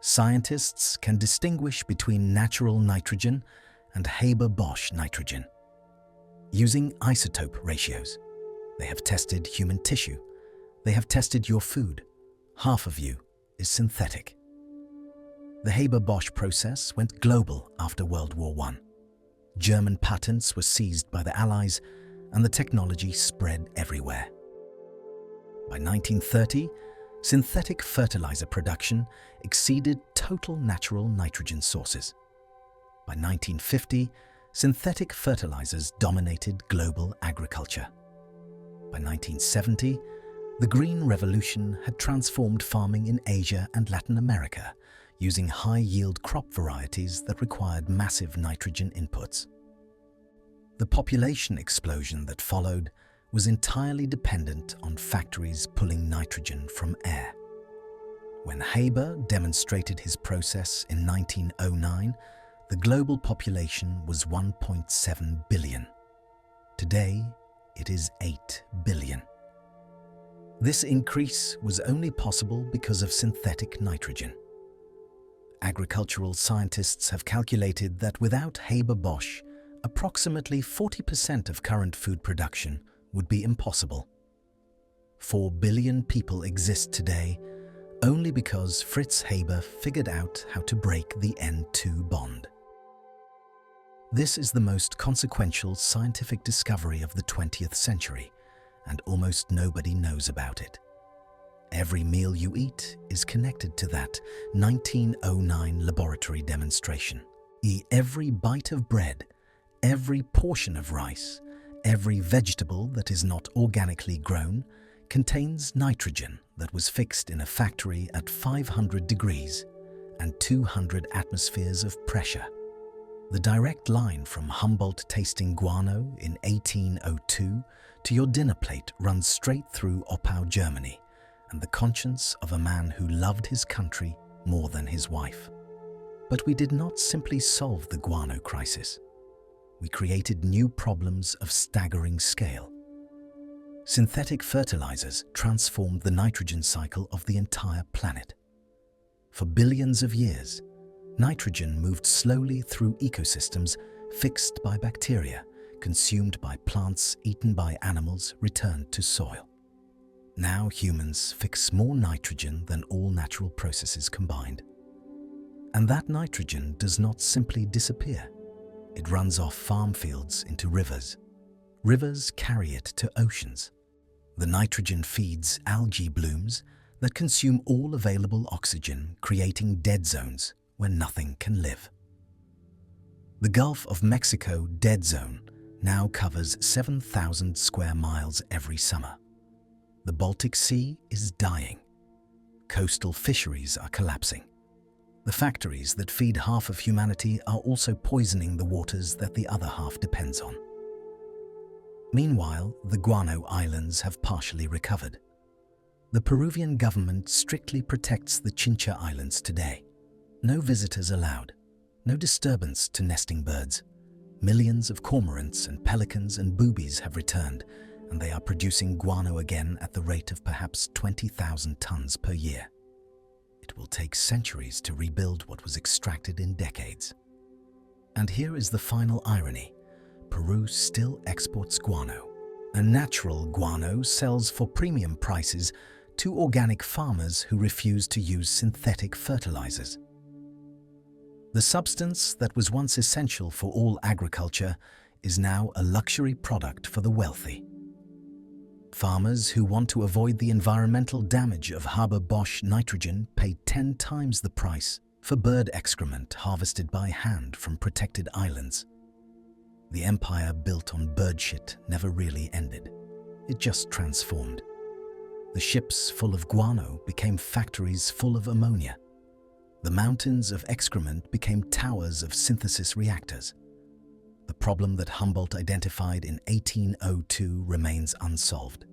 Scientists can distinguish between natural nitrogen and Haber-Bosch nitrogen. Using isotope ratios, they have tested human tissue. They have tested your food. Half of you is synthetic. The Haber-Bosch process went global after World War I. German patents were seized by the Allies, and the technology spread everywhere. By 1930, synthetic fertilizer production exceeded total natural nitrogen sources. By 1950, synthetic fertilizers dominated global agriculture. By 1970, the Green Revolution had transformed farming in Asia and Latin America using high-yield crop varieties that required massive nitrogen inputs. The population explosion that followed was entirely dependent on factories pulling nitrogen from air. When Haber demonstrated his process in 1909, the global population was 1.7 billion. Today, it is 8 billion. This increase was only possible because of synthetic nitrogen. Agricultural scientists have calculated that without Haber-Bosch, approximately 40% of current food production would be impossible. 4 billion people exist today only because Fritz Haber figured out how to break the N2 bond. This is the most consequential scientific discovery of the 20th century, and almost nobody knows about it. Every meal you eat is connected to that 1909 laboratory demonstration. Every bite of bread, every portion of rice, every vegetable that is not organically grown contains nitrogen that was fixed in a factory at 500 degrees and 200 atmospheres of pressure. The direct line from Humboldt tasting guano in 1802 to your dinner plate runs straight through Oppau, Germany, and the conscience of a man who loved his country more than his wife. But we did not simply solve the guano crisis. We created new problems of staggering scale. Synthetic fertilizers transformed the nitrogen cycle of the entire planet. For billions of years, nitrogen moved slowly through ecosystems fixed by bacteria, consumed by plants, eaten by animals, returned to soil. Now humans fix more nitrogen than all natural processes combined. And that nitrogen does not simply disappear. It runs off farm fields into rivers. Rivers carry it to oceans. The nitrogen feeds algae blooms that consume all available oxygen, creating dead zones where nothing can live. The Gulf of Mexico dead zone now covers 7,000 square miles every summer. The Baltic Sea is dying. Coastal fisheries are collapsing. The factories that feed half of humanity are also poisoning the waters that the other half depends on. Meanwhile, the guano islands have partially recovered. The Peruvian government strictly protects the Chincha Islands today. No visitors allowed, no disturbance to nesting birds. Millions of cormorants and pelicans and boobies have returned, and they are producing guano again at the rate of perhaps 20,000 tons per year. It will take centuries to rebuild what was extracted in decades. And here is the final irony. Peru still exports guano. A natural guano sells for premium prices to organic farmers who refuse to use synthetic fertilizers. The substance that was once essential for all agriculture is now a luxury product for the wealthy. Farmers who want to avoid the environmental damage of Haber-Bosch nitrogen pay 10 times the price for bird excrement harvested by hand from protected islands. The empire built on bird shit never really ended. It just transformed. The ships full of guano became factories full of ammonia. The mountains of excrement became towers of synthesis reactors. The problem that Humboldt identified in 1802 remains unsolved.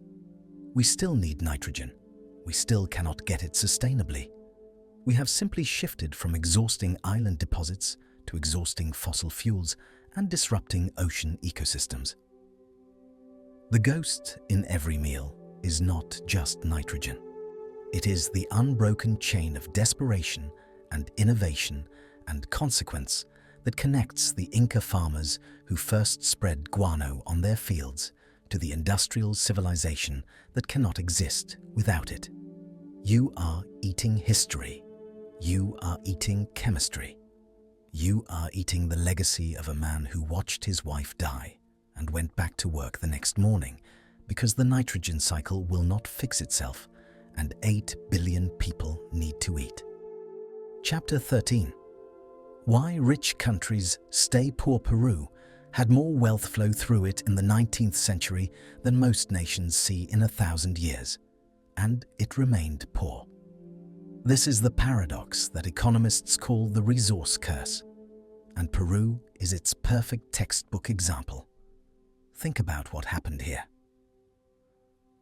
We still need nitrogen. We still cannot get it sustainably. We have simply shifted from exhausting island deposits to exhausting fossil fuels and disrupting ocean ecosystems. The ghost in every meal is not just nitrogen. It is the unbroken chain of desperation and innovation and consequence that connects the Inca farmers who first spread guano on their fields to the industrial civilization that cannot exist without it. You are eating history. You are eating chemistry. You are eating the legacy of a man who watched his wife die and went back to work the next morning because the nitrogen cycle will not fix itself and 8 billion people need to eat. Chapter 13. Why rich countries stay poor. Peru had more wealth flow through it in the 19th century than most nations see in 1,000 years, and it remained poor. This is the paradox that economists call the resource curse, and Peru is its perfect textbook example. Think about what happened here.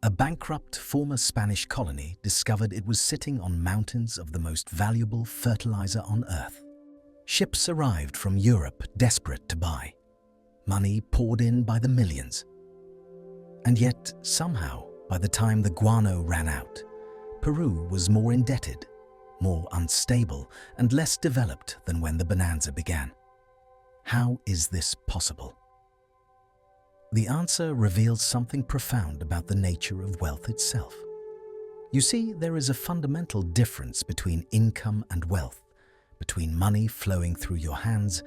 A bankrupt former Spanish colony discovered it was sitting on mountains of the most valuable fertilizer on Earth. Ships arrived from Europe desperate to buy. Money poured in by the millions. And yet, somehow, by the time the guano ran out, Peru was more indebted, more unstable, and less developed than when the bonanza began. How is this possible? The answer reveals something profound about the nature of wealth itself. You see, there is a fundamental difference between income and wealth, between money flowing through your hands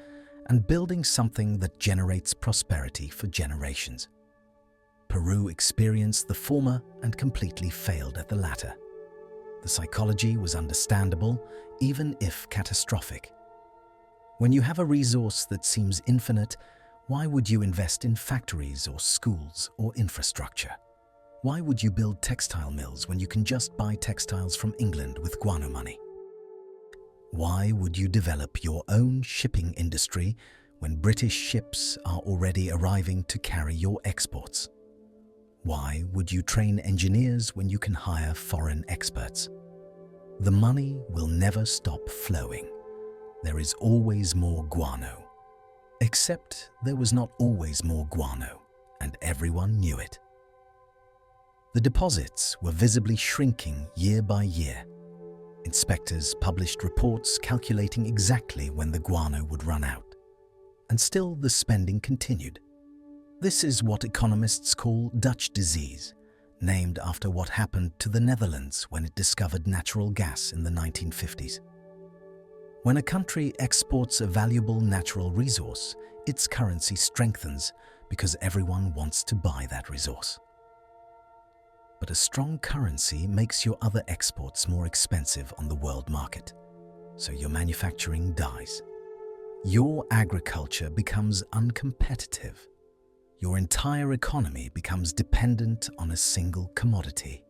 and building something that generates prosperity for generations. Peru experienced the former and completely failed at the latter. The psychology was understandable, even if catastrophic. When you have a resource that seems infinite, why would you invest in factories or schools or infrastructure? Why would you build textile mills when you can just buy textiles from England with guano money? Why would you develop your own shipping industry when British ships are already arriving to carry your exports? Why would you train engineers when you can hire foreign experts? The money will never stop flowing. There is always more guano. Except there was not always more guano, and everyone knew it. The deposits were visibly shrinking year by year. Inspectors published reports calculating exactly when the guano would run out. And still the spending continued. This is what economists call Dutch disease, named after what happened to the Netherlands when it discovered natural gas in the 1950s. When a country exports a valuable natural resource, its currency strengthens because everyone wants to buy that resource. But a strong currency makes your other exports more expensive on the world market, so your manufacturing dies. Your agriculture becomes uncompetitive. Your entire economy becomes dependent on a single commodity.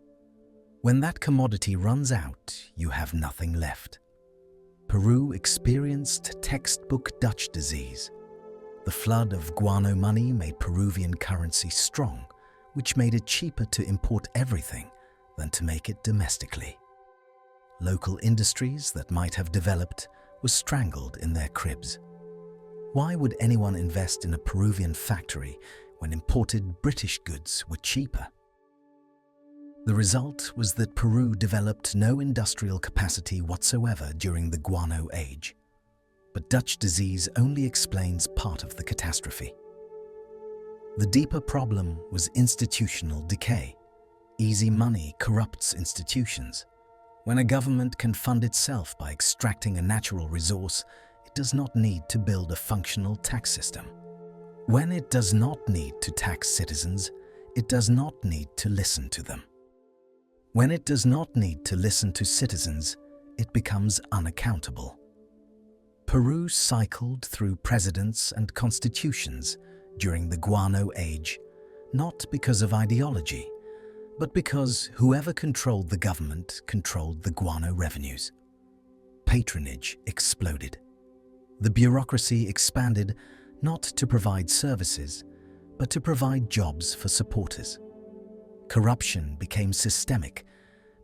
When that commodity runs out, you have nothing left. Peru experienced textbook Dutch disease. The flood of guano money made Peruvian currency strong, which made it cheaper to import everything than to make it domestically. Local industries that might have developed were strangled in their cribs. Why would anyone invest in a Peruvian factory when imported British goods were cheaper? The result was that Peru developed no industrial capacity whatsoever during the guano age. But Dutch disease only explains part of the catastrophe. The deeper problem was institutional decay. Easy money corrupts institutions. When a government can fund itself by extracting a natural resource, it does not need to build a functional tax system. When it does not need to tax citizens, it does not need to listen to them. When it does not need to listen to citizens, it becomes unaccountable. Peru cycled through presidents and constitutions during the guano age, not because of ideology, but because whoever controlled the government controlled the guano revenues. Patronage exploded. The bureaucracy expanded not to provide services, but to provide jobs for supporters. Corruption became systemic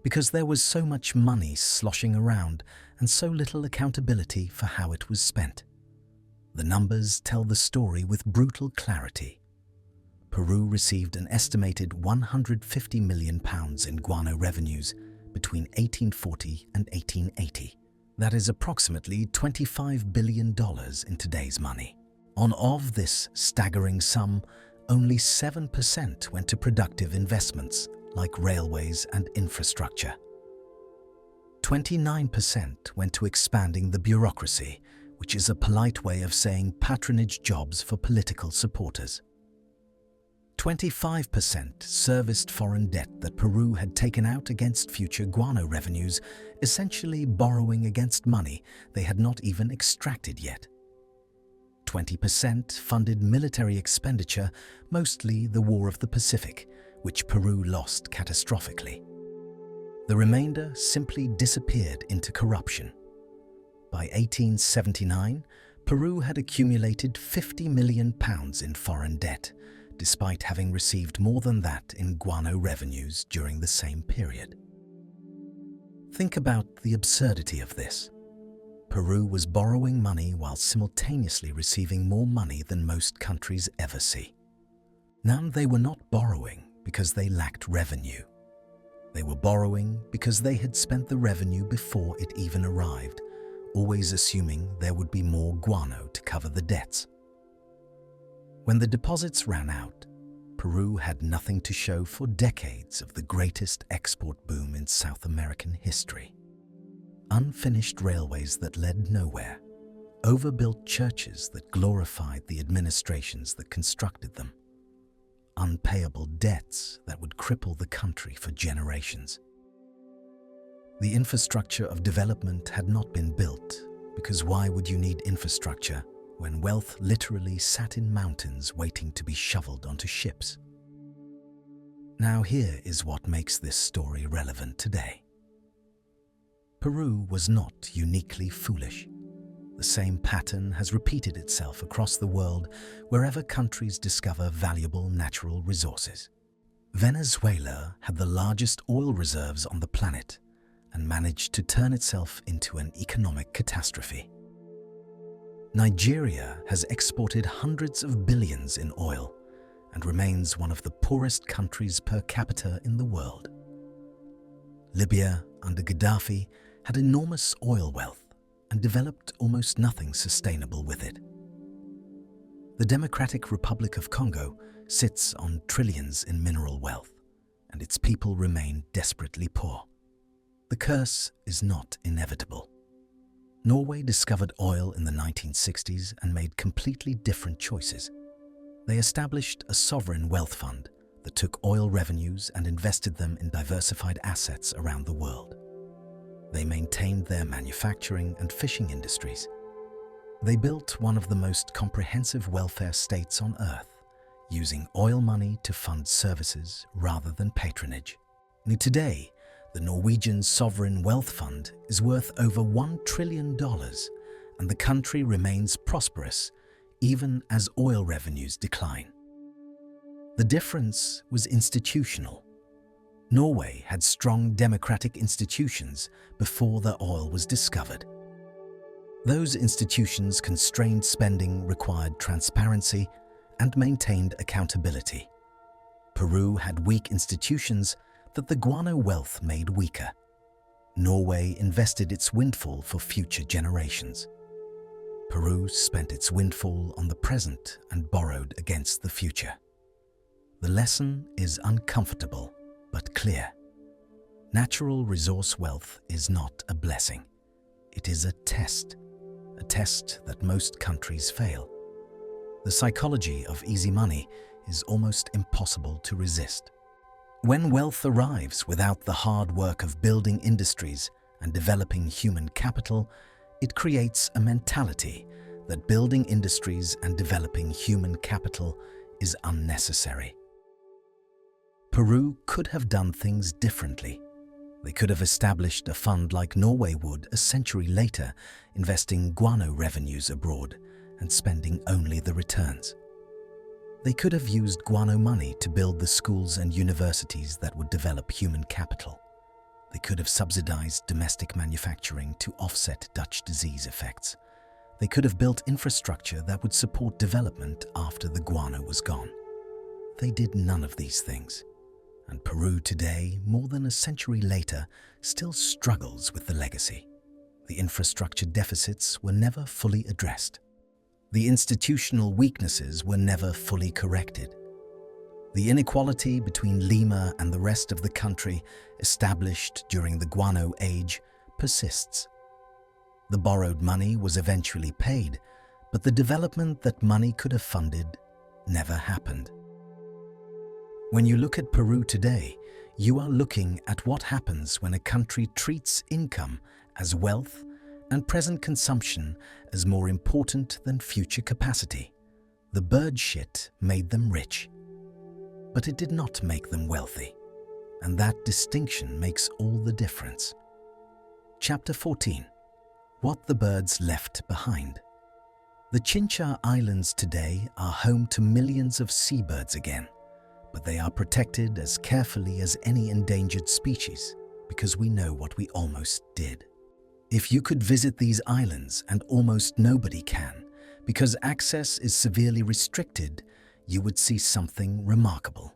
because there was so much money sloshing around and so little accountability for how it was spent. The numbers tell the story with brutal clarity. Peru received an estimated £150 million in guano revenues between 1840 and 1880. That is approximately $25 billion in today's money. Of this staggering sum, only 7% went to productive investments like railways and infrastructure. 29% went to expanding the bureaucracy, which is a polite way of saying patronage jobs for political supporters. 25% serviced foreign debt that Peru had taken out against future guano revenues, essentially borrowing against money they had not even extracted yet. 20% funded military expenditure, mostly the War of the Pacific, which Peru lost catastrophically. The remainder simply disappeared into corruption. By 1879, Peru had accumulated £50 million in foreign debt, despite having received more than that in guano revenues during the same period. Think about the absurdity of this. Peru was borrowing money while simultaneously receiving more money than most countries ever see. Now they were not borrowing because they lacked revenue. They were borrowing because they had spent the revenue before it even arrived, always assuming there would be more guano to cover the debts. When the deposits ran out, Peru had nothing to show for decades of the greatest export boom in South American history. Unfinished railways that led nowhere, overbuilt churches that glorified the administrations that constructed them, unpayable debts that would cripple the country for generations. The infrastructure of development had not been built, because why would you need infrastructure when wealth literally sat in mountains waiting to be shoveled onto ships? Now here is what makes this story relevant today. Peru was not uniquely foolish. The same pattern has repeated itself across the world wherever countries discover valuable natural resources. Venezuela had the largest oil reserves on the planet and managed to turn itself into an economic catastrophe. Nigeria has exported hundreds of billions in oil and remains one of the poorest countries per capita in the world. Libya, under Gaddafi, had enormous oil wealth and developed almost nothing sustainable with it. The Democratic Republic of Congo sits on trillions in mineral wealth, and its people remain desperately poor. The curse is not inevitable. Norway discovered oil in the 1960s and made completely different choices. They established a sovereign wealth fund that took oil revenues and invested them in diversified assets around the world. They maintained their manufacturing and fishing industries. They built one of the most comprehensive welfare states on earth, using oil money to fund services rather than patronage. Today, the Norwegian Sovereign Wealth Fund is worth over $1 trillion, and the country remains prosperous even as oil revenues decline. The difference was institutional. Norway had strong democratic institutions before the oil was discovered. Those institutions constrained spending, required transparency, and maintained accountability. Peru had weak institutions that the guano wealth made weaker. Norway invested its windfall for future generations. Peru spent its windfall on the present and borrowed against the future. The lesson is uncomfortable but clear. Natural resource wealth is not a blessing. It is a test that most countries fail. The psychology of easy money is almost impossible to resist. When wealth arrives without the hard work of building industries and developing human capital, it creates a mentality that building industries and developing human capital is unnecessary. Peru could have done things differently. They could have established a fund like Norway would a century later, investing guano revenues abroad and spending only the returns. They could have used guano money to build the schools and universities that would develop human capital. They could have subsidized domestic manufacturing to offset Dutch disease effects. They could have built infrastructure that would support development after the guano was gone. They did none of these things. And Peru today, more than a century later, still struggles with the legacy. The infrastructure deficits were never fully addressed. The institutional weaknesses were never fully corrected. The inequality between Lima and the rest of the country, established during the guano age, persists. The borrowed money was eventually paid, but the development that money could have funded never happened. When you look at Peru today, you are looking at what happens when a country treats income as wealth and present consumption as more important than future capacity. The bird shit made them rich, but it did not make them wealthy, and that distinction makes all the difference. Chapter 14. What the birds left behind. The Chincha Islands today are home to millions of seabirds again, but they are protected as carefully as any endangered species because we know what we almost did. If you could visit these islands, and almost nobody can, because access is severely restricted, you would see something remarkable.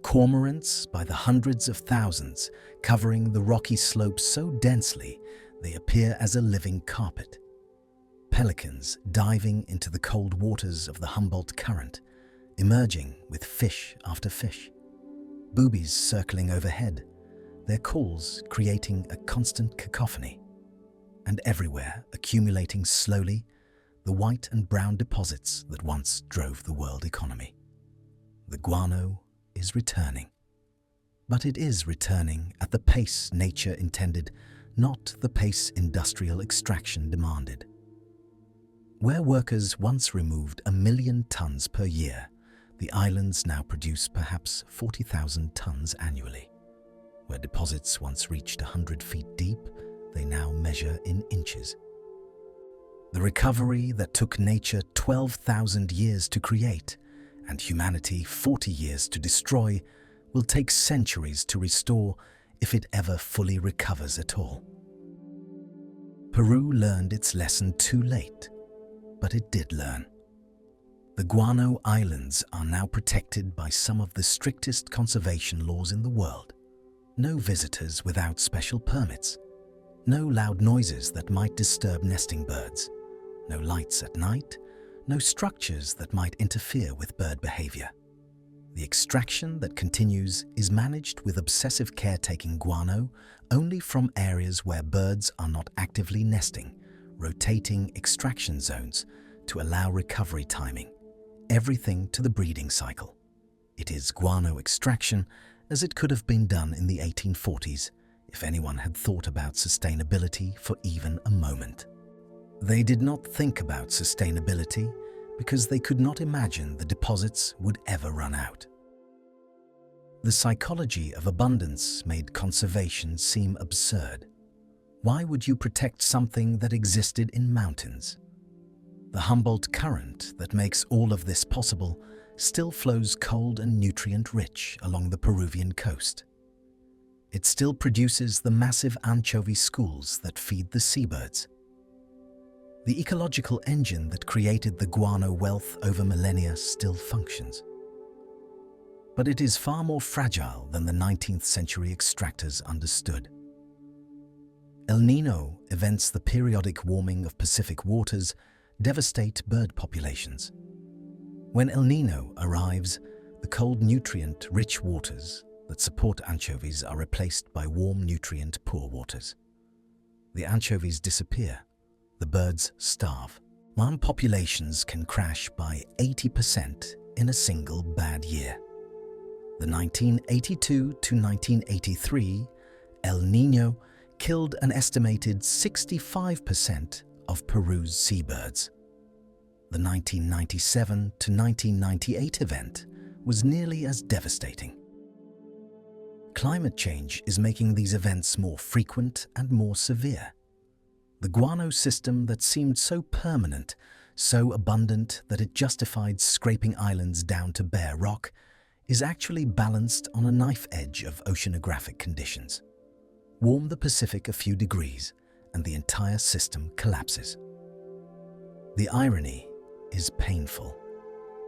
Cormorants by the hundreds of thousands, covering the rocky slopes so densely they appear as a living carpet. Pelicans diving into the cold waters of the Humboldt Current, emerging with fish after fish. Boobies circling overhead, their calls creating a constant cacophony. And everywhere, accumulating slowly, the white and brown deposits that once drove the world economy. The guano is returning. But it is returning at the pace nature intended, not the pace industrial extraction demanded. Where workers once removed 1 million tons per year, the islands now produce perhaps 40,000 tons annually. Where deposits once reached 100 feet deep, they now measure in inches. The recovery that took nature 12,000 years to create and humanity 40 years to destroy will take centuries to restore if it ever fully recovers at all. Peru learned its lesson too late, but it did learn. The Guano Islands are now protected by some of the strictest conservation laws in the world. No visitors without special permits. No loud noises that might disturb nesting birds. No lights at night. No structures that might interfere with bird behavior. The extraction that continues is managed with obsessive caretaking guano only from areas where birds are not actively nesting, rotating extraction zones to allow recovery timing, everything to the breeding cycle. It is guano extraction as it could have been done in the 1840s if anyone had thought about sustainability for even a moment. They did not think about sustainability because they could not imagine the deposits would ever run out. The psychology of abundance made conservation seem absurd. Why would you protect something that existed in mountains? The Humboldt Current that makes all of this possible still flows cold and nutrient-rich along the Peruvian coast. It still produces the massive anchovy schools that feed the seabirds. The ecological engine that created the guano wealth over millennia still functions. But it is far more fragile than the 19th century extractors understood. El Niño events, the periodic warming of Pacific waters, devastate bird populations. When El Niño arrives, the cold nutrient-rich waters that support anchovies are replaced by warm nutrient-poor waters. The anchovies disappear. The birds starve. Land populations can crash by 80% in a single bad year. The 1982 to 1983 El Niño killed an estimated 65% of Peru's seabirds. The 1997 to 1998 event was nearly as devastating. Climate change is making these events more frequent and more severe. The guano system that seemed so permanent, so abundant that it justified scraping islands down to bare rock, is actually balanced on a knife edge of oceanographic conditions. Warm the Pacific a few degrees, and the entire system collapses. The irony is painful.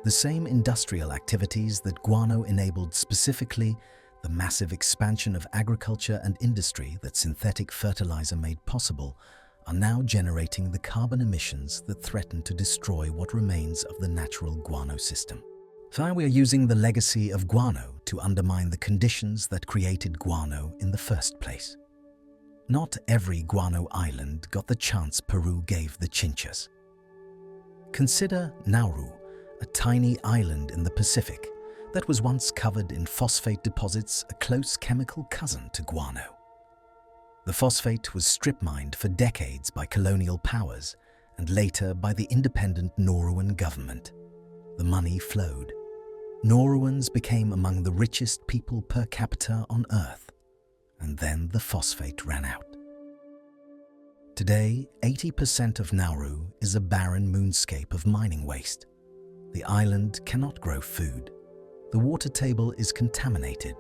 The same industrial activities that guano enabled, specifically the massive expansion of agriculture and industry that synthetic fertilizer made possible, are now generating the carbon emissions that threaten to destroy what remains of the natural guano system. So we are using the legacy of guano to undermine the conditions that created guano in the first place. Not every guano island got the chance Peru gave the Chinchas. Consider Nauru, a tiny island in the Pacific that was once covered in phosphate deposits, a close chemical cousin to guano. The phosphate was strip-mined for decades by colonial powers and later by the independent Nauruan government. The money flowed. Nauruans became among the richest people per capita on Earth, and then the phosphate ran out. Today, 80% of Nauru is a barren moonscape of mining waste. The island cannot grow food. The water table is contaminated.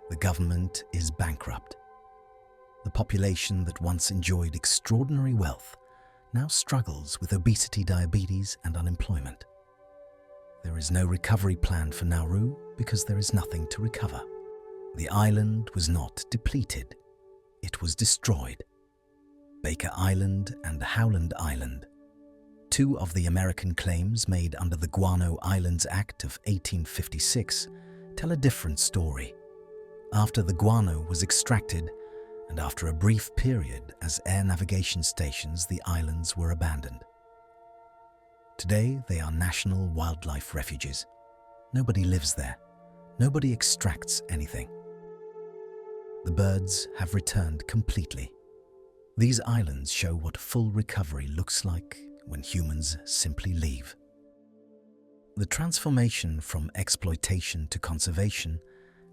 The government is bankrupt. The population that once enjoyed extraordinary wealth now struggles with obesity, diabetes, and unemployment. There is no recovery plan for Nauru because there is nothing to recover. The island was not depleted, it was destroyed. Baker Island and Howland Island, two of the American claims made under the Guano Islands Act of 1856, tell a different story. After the guano was extracted, and after a brief period as air navigation stations, the islands were abandoned. Today, they are national wildlife refuges. Nobody lives there. Nobody extracts anything. The birds have returned completely. These islands show what full recovery looks like when humans simply leave. The transformation from exploitation to conservation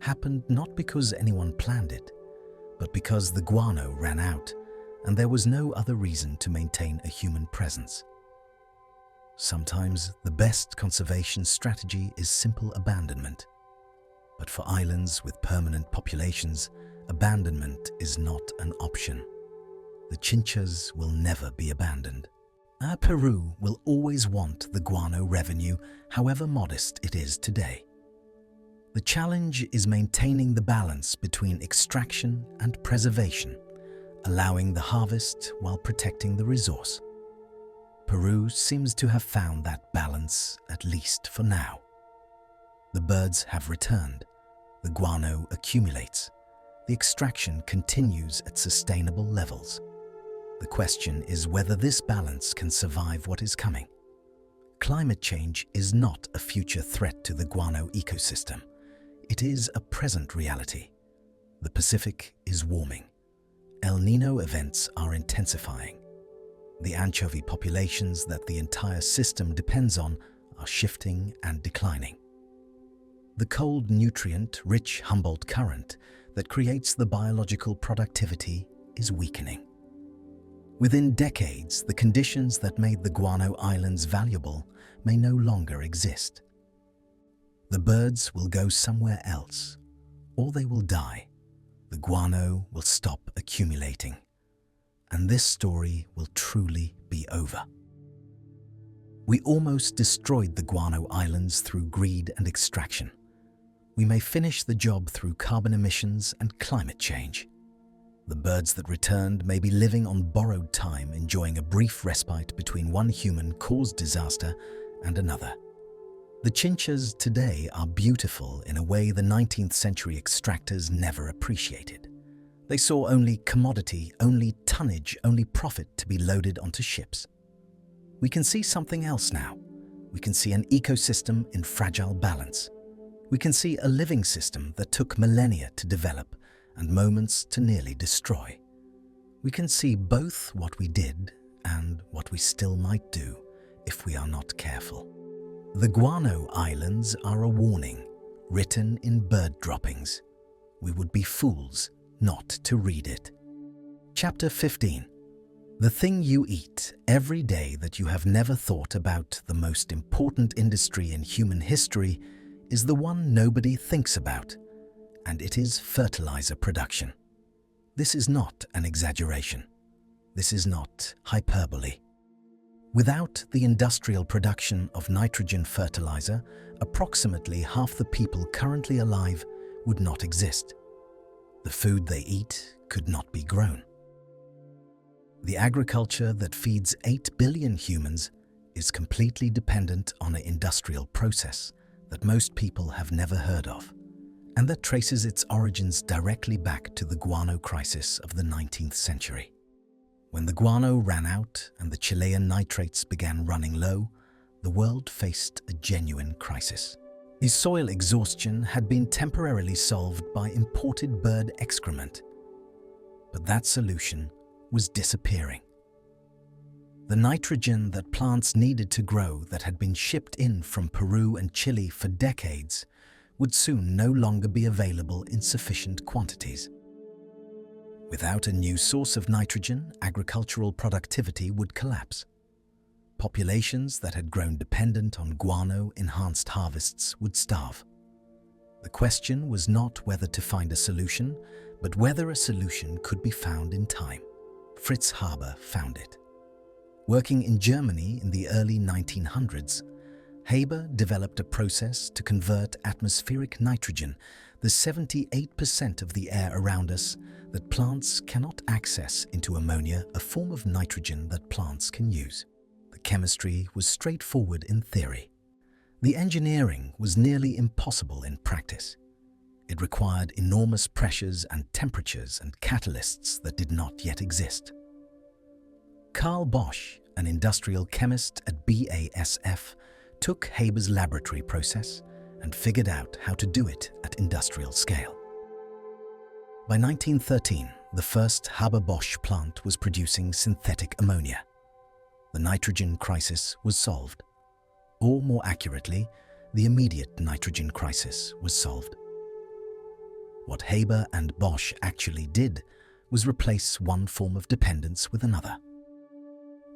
happened not because anyone planned it, but because the guano ran out and there was no other reason to maintain a human presence. Sometimes the best conservation strategy is simple abandonment. But for islands with permanent populations, abandonment is not an option. The chinchas will never be abandoned. Peru will always want the guano revenue, however modest it is today. The challenge is maintaining the balance between extraction and preservation, allowing the harvest while protecting the resource. Peru seems to have found that balance, at least for now. The birds have returned, the guano accumulates, the extraction continues at sustainable levels. The question is whether this balance can survive what is coming. Climate change is not a future threat to the guano ecosystem. It is a present reality. The Pacific is warming. El Niño events are intensifying. The anchovy populations that the entire system depends on are shifting and declining. The cold, nutrient-rich Humboldt Current that creates the biological productivity is weakening. Within decades, the conditions that made the guano islands valuable may no longer exist. The birds will go somewhere else, or they will die. The guano will stop accumulating, and this story will truly be over. We almost destroyed the guano islands through greed and extraction. We may finish the job through carbon emissions and climate change. The birds that returned may be living on borrowed time, enjoying a brief respite between one human-caused disaster and another. The chinchas today are beautiful in a way the 19th century extractors never appreciated. They saw only commodity, only tonnage, only profit to be loaded onto ships. We can see something else now. We can see an ecosystem in fragile balance. We can see a living system that took millennia to develop and moments to nearly destroy. We can see both what we did and what we still might do if we are not careful. The Guano Islands are a warning, written in bird droppings. We would be fools not to read it. Chapter 15. The thing you eat every day that you have never thought about, the most important industry in human history, is the one nobody thinks about, and it is fertilizer production. This is not an exaggeration. This is not hyperbole. Without the industrial production of nitrogen fertilizer, approximately half the people currently alive would not exist. The food they eat could not be grown. The agriculture that feeds 8 billion humans is completely dependent on an industrial process that most people have never heard of, and that traces its origins directly back to the guano crisis of the 19th century. When the guano ran out and the Chilean nitrates began running low, the world faced a genuine crisis. The soil exhaustion had been temporarily solved by imported bird excrement, but that solution was disappearing. The nitrogen that plants needed to grow, that had been shipped in from Peru and Chile for decades, would soon no longer be available in sufficient quantities. Without a new source of nitrogen, agricultural productivity would collapse. Populations that had grown dependent on guano-enhanced harvests would starve. The question was not whether to find a solution, but whether a solution could be found in time. Fritz Haber found it. Working in Germany in the early 1900s, Haber developed a process to convert atmospheric nitrogen, the 78% of the air around us that plants cannot access, into ammonia, a form of nitrogen that plants can use. The chemistry was straightforward in theory. The engineering was nearly impossible in practice. It required enormous pressures and temperatures and catalysts that did not yet exist. Carl Bosch, an industrial chemist at BASF, took Haber's laboratory process and figured out how to do it at industrial scale. By 1913, the first Haber-Bosch plant was producing synthetic ammonia. The nitrogen crisis was solved. Or more accurately, the immediate nitrogen crisis was solved. What Haber and Bosch actually did was replace one form of dependence with another.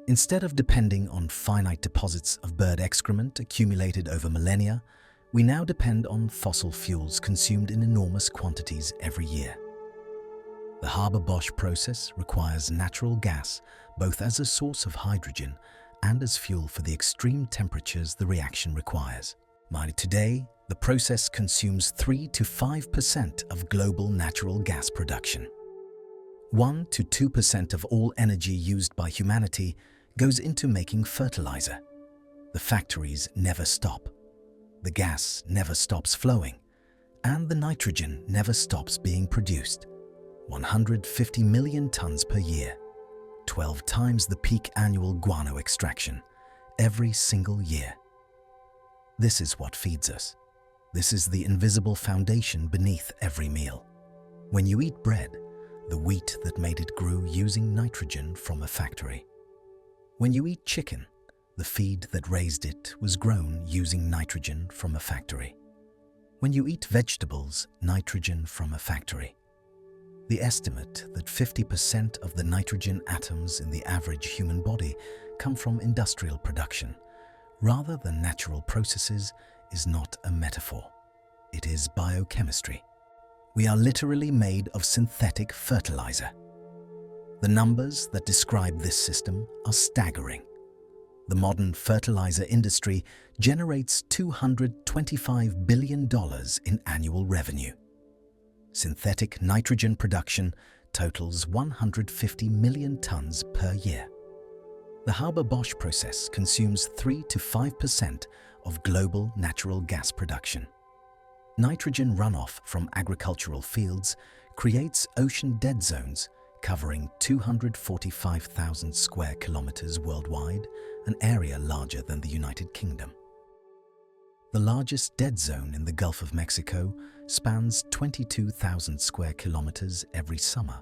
Instead of depending on finite deposits of bird excrement accumulated over millennia, We now depend on fossil fuels consumed in enormous quantities every year. The Haber-Bosch process requires natural gas both as a source of hydrogen and as fuel for the extreme temperatures the reaction requires. Today, the process consumes 3 to 5% of global natural gas production. 1 to 2% of all energy used by humanity goes into making fertilizer. The factories never stop. The gas never stops flowing, and the nitrogen never stops being produced. 150 million tons per year, 12 times the peak annual guano extraction, every single year. This is what feeds us. This is the invisible foundation beneath every meal. When you eat bread, the wheat that made it grew using nitrogen from a factory. When you eat chicken, the feed that raised it was grown using nitrogen from a factory. When you eat vegetables, nitrogen from a factory. The estimate that 50% of the nitrogen atoms in the average human body come from industrial production, rather than natural processes, is not a metaphor. It is biochemistry. We are literally made of synthetic fertilizer. The numbers that describe this system are staggering. The modern fertilizer industry generates $225 billion in annual revenue. Synthetic nitrogen production totals 150 million tons per year. The Haber-Bosch process consumes 3 to 5% of global natural gas production. Nitrogen runoff from agricultural fields creates ocean dead zones covering 245,000 square kilometers worldwide, an area larger than the United Kingdom. The largest dead zone in the Gulf of Mexico spans 22,000 square kilometers every summer,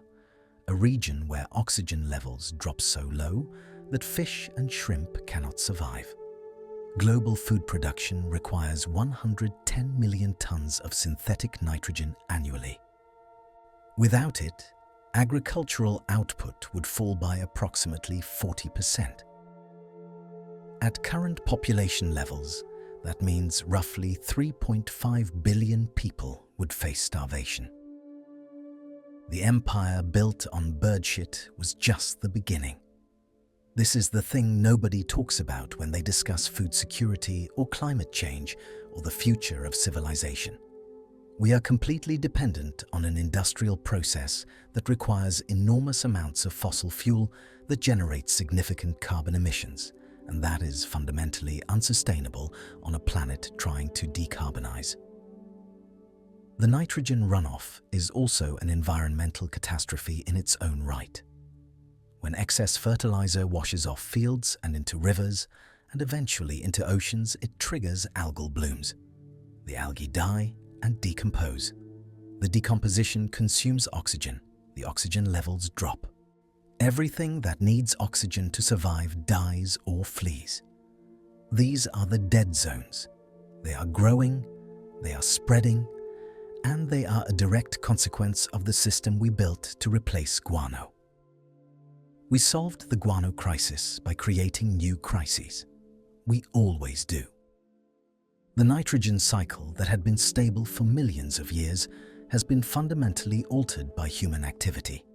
a region where oxygen levels drop so low that fish and shrimp cannot survive. Global food production requires 110 million tons of synthetic nitrogen annually. Without it, agricultural output would fall by approximately 40%. At current population levels, that means roughly 3.5 billion people would face starvation. The empire built on bird shit was just the beginning. This is the thing nobody talks about when they discuss food security or climate change or the future of civilization. We are completely dependent on an industrial process that requires enormous amounts of fossil fuel that generates significant carbon emissions, and that is fundamentally unsustainable on a planet trying to decarbonize. The nitrogen runoff is also an environmental catastrophe in its own right. When excess fertilizer washes off fields and into rivers, and eventually into oceans, it triggers algal blooms. The algae die and decompose. The decomposition consumes oxygen. The oxygen levels drop. Everything that needs oxygen to survive dies or flees. These are the dead zones. They are growing, they are spreading, and they are a direct consequence of the system we built to replace guano. We solved the guano crisis by creating new crises. We always do. The nitrogen cycle that had been stable for millions of years has been fundamentally altered by human activity.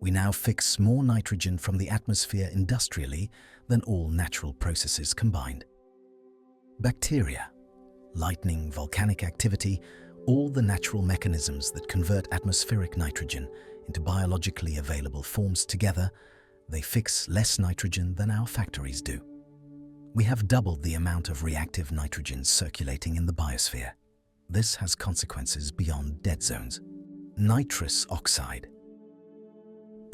We now fix more nitrogen from the atmosphere industrially than all natural processes combined. Bacteria, lightning, volcanic activity, all the natural mechanisms that convert atmospheric nitrogen into biologically available forms together, they fix less nitrogen than our factories do. We have doubled the amount of reactive nitrogen circulating in the biosphere. This has consequences beyond dead zones. Nitrous oxide.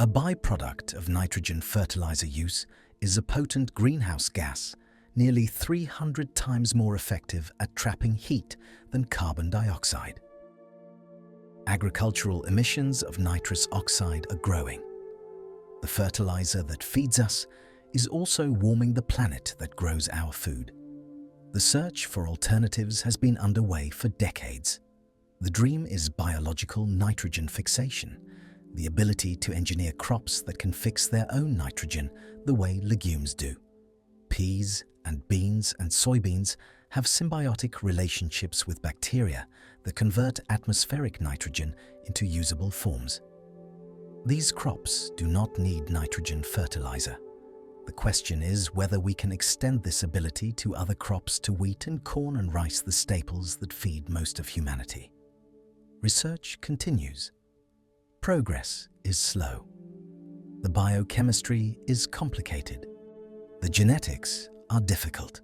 A byproduct of nitrogen fertilizer use is a potent greenhouse gas, nearly 300 times more effective at trapping heat than carbon dioxide. Agricultural emissions of nitrous oxide are growing. The fertilizer that feeds us is also warming the planet that grows our food. The search for alternatives has been underway for decades. The dream is biological nitrogen fixation, the ability to engineer crops that can fix their own nitrogen the way legumes do. Peas and beans and soybeans have symbiotic relationships with bacteria that convert atmospheric nitrogen into usable forms. These crops do not need nitrogen fertilizer. The question is whether we can extend this ability to other crops, to wheat and corn and rice, the staples that feed most of humanity. Research continues. Progress is slow. The biochemistry is complicated. The genetics are difficult.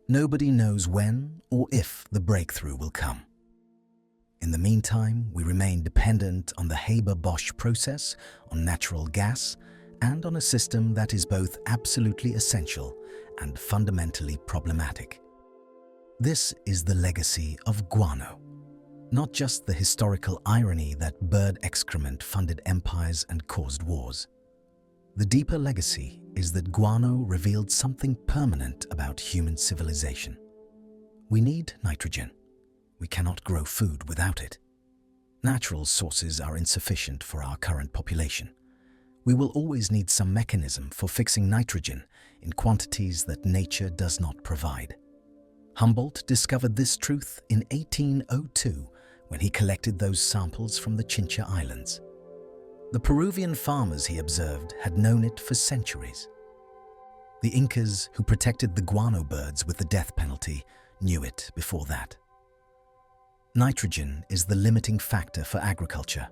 Nobody knows when or if the breakthrough will come. In the meantime, we remain dependent on the Haber-Bosch process, on natural gas, and on a system that is both absolutely essential and fundamentally problematic. This is the legacy of guano. Not just the historical irony that bird excrement funded empires and caused wars. The deeper legacy is that guano revealed something permanent about human civilization. We need nitrogen. We cannot grow food without it. Natural sources are insufficient for our current population. We will always need some mechanism for fixing nitrogen in quantities that nature does not provide. Humboldt discovered this truth in 1802 when he collected those samples from the Chincha Islands. The Peruvian farmers, he observed, had known it for centuries. The Incas, who protected the guano birds with the death penalty, knew it before that. Nitrogen is the limiting factor for agriculture.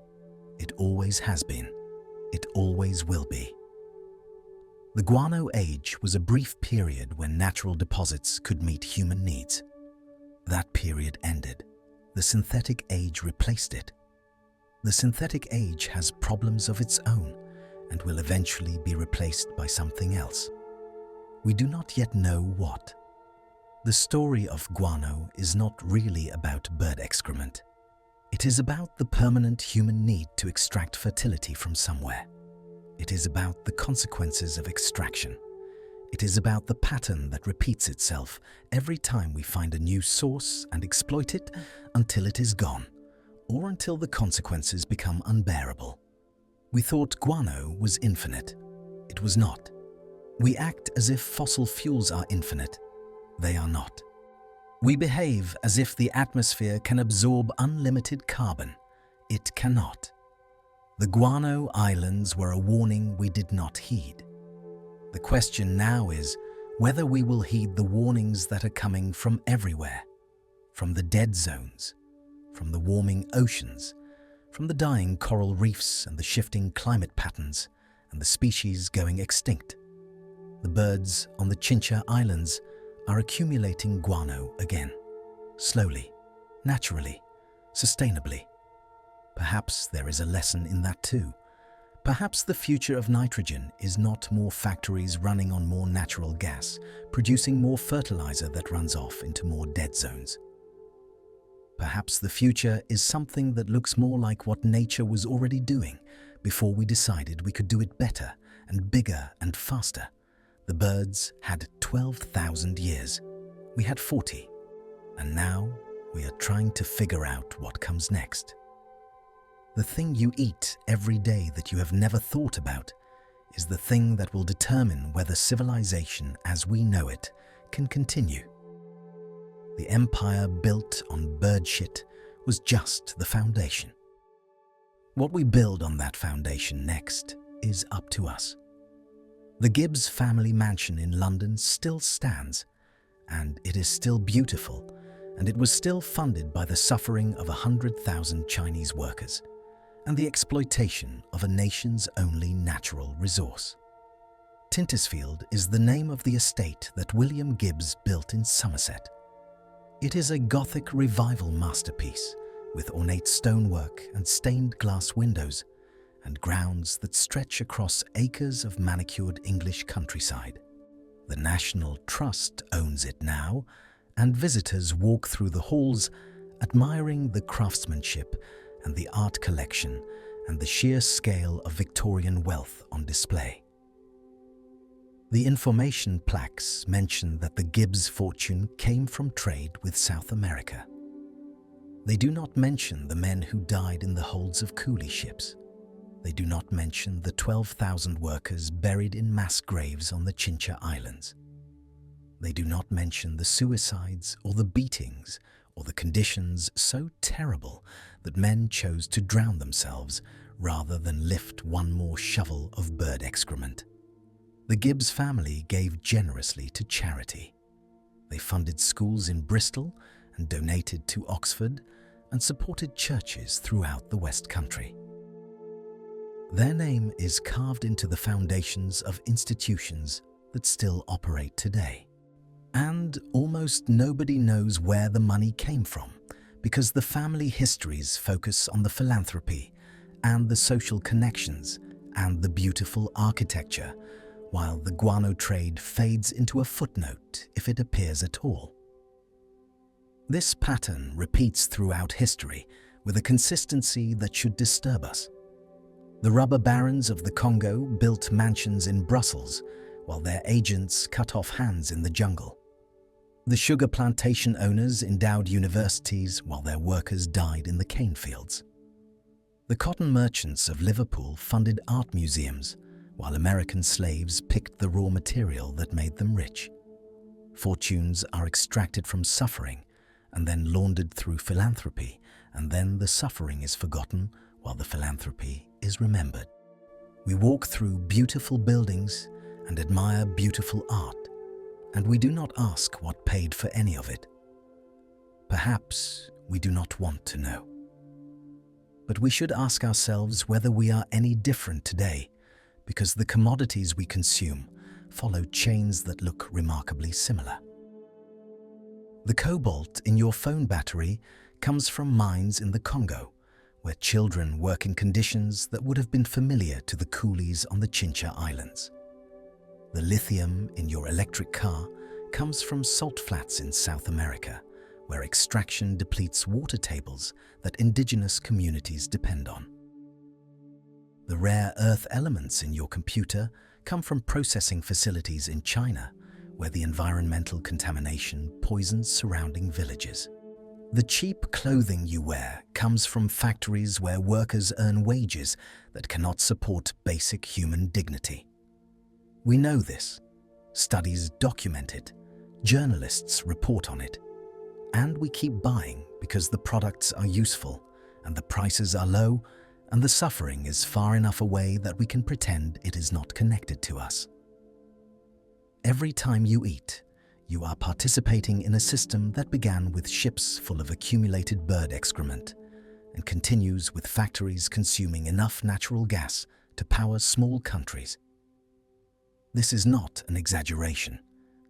It always has been. It always will be. The guano age was a brief period when natural deposits could meet human needs. That period ended. The synthetic age replaced it. The synthetic age has problems of its own and will eventually be replaced by something else. We do not yet know what. The story of guano is not really about bird excrement. It is about the permanent human need to extract fertility from somewhere. It is about the consequences of extraction. It is about the pattern that repeats itself every time we find a new source and exploit it until it is gone, or until the consequences become unbearable. We thought guano was infinite. It was not. We act as if fossil fuels are infinite. They are not. We behave as if the atmosphere can absorb unlimited carbon. It cannot. The guano islands were a warning we did not heed. The question now is whether we will heed the warnings that are coming from everywhere, from the dead zones, from the warming oceans, from the dying coral reefs and the shifting climate patterns and the species going extinct. The birds on the Chincha Islands are accumulating guano again, slowly, naturally, sustainably. Perhaps there is a lesson in that too. Perhaps the future of nitrogen is not more factories running on more natural gas, producing more fertilizer that runs off into more dead zones. Perhaps the future is something that looks more like what nature was already doing before we decided we could do it better and bigger and faster. The birds had 12,000 years. We had 40. And now we are trying to figure out what comes next. The thing you eat every day that you have never thought about is the thing that will determine whether civilization as we know it can continue. The empire built on bird shit was just the foundation. What we build on that foundation next is up to us. The Gibbs family mansion in London still stands, and it is still beautiful, and it was still funded by the suffering of 100,000 Chinese workers and the exploitation of a nation's only natural resource. Tintersfield is the name of the estate that William Gibbs built in Somerset. It is a Gothic revival masterpiece with ornate stonework and stained glass windows and grounds that stretch across acres of manicured English countryside. The National Trust owns it now, and visitors walk through the halls admiring the craftsmanship and the art collection and the sheer scale of Victorian wealth on display. The information plaques mention that the Gibbs fortune came from trade with South America. They do not mention the men who died in the holds of coolie ships. They do not mention the 12,000 workers buried in mass graves on the Chincha Islands. They do not mention the suicides or the beatings or the conditions so terrible that men chose to drown themselves rather than lift one more shovel of bird excrement. The Gibbs family gave generously to charity. They funded schools in Bristol and donated to Oxford and supported churches throughout the West Country. Their name is carved into the foundations of institutions that still operate today. And almost nobody knows where the money came from because the family histories focus on the philanthropy and the social connections and the beautiful architecture, while the guano trade fades into a footnote if it appears at all. This pattern repeats throughout history with a consistency that should disturb us. The rubber barons of the Congo built mansions in Brussels, while their agents cut off hands in the jungle. The sugar plantation owners endowed universities while their workers died in the cane fields. The cotton merchants of Liverpool funded art museums, while American slaves picked the raw material that made them rich. Fortunes are extracted from suffering and then laundered through philanthropy, and then the suffering is forgotten while the philanthropy is remembered. We walk through beautiful buildings and admire beautiful art, and we do not ask what paid for any of it. Perhaps we do not want to know. But we should ask ourselves whether we are any different today, because the commodities we consume follow chains that look remarkably similar. The cobalt in your phone battery comes from mines in the Congo, where children work in conditions that would have been familiar to the coolies on the Chincha Islands. The lithium in your electric car comes from salt flats in South America, where extraction depletes water tables that indigenous communities depend on. The rare earth elements in your computer come from processing facilities in China, where the environmental contamination poisons surrounding villages. The cheap clothing you wear comes from factories where workers earn wages that cannot support basic human dignity. We know this. Studies document it. Journalists report on it. And we keep buying because the products are useful and the prices are low and the suffering is far enough away that we can pretend it is not connected to us. Every time you eat, you are participating in a system that began with ships full of accumulated bird excrement and continues with factories consuming enough natural gas to power small countries. This is not an exaggeration.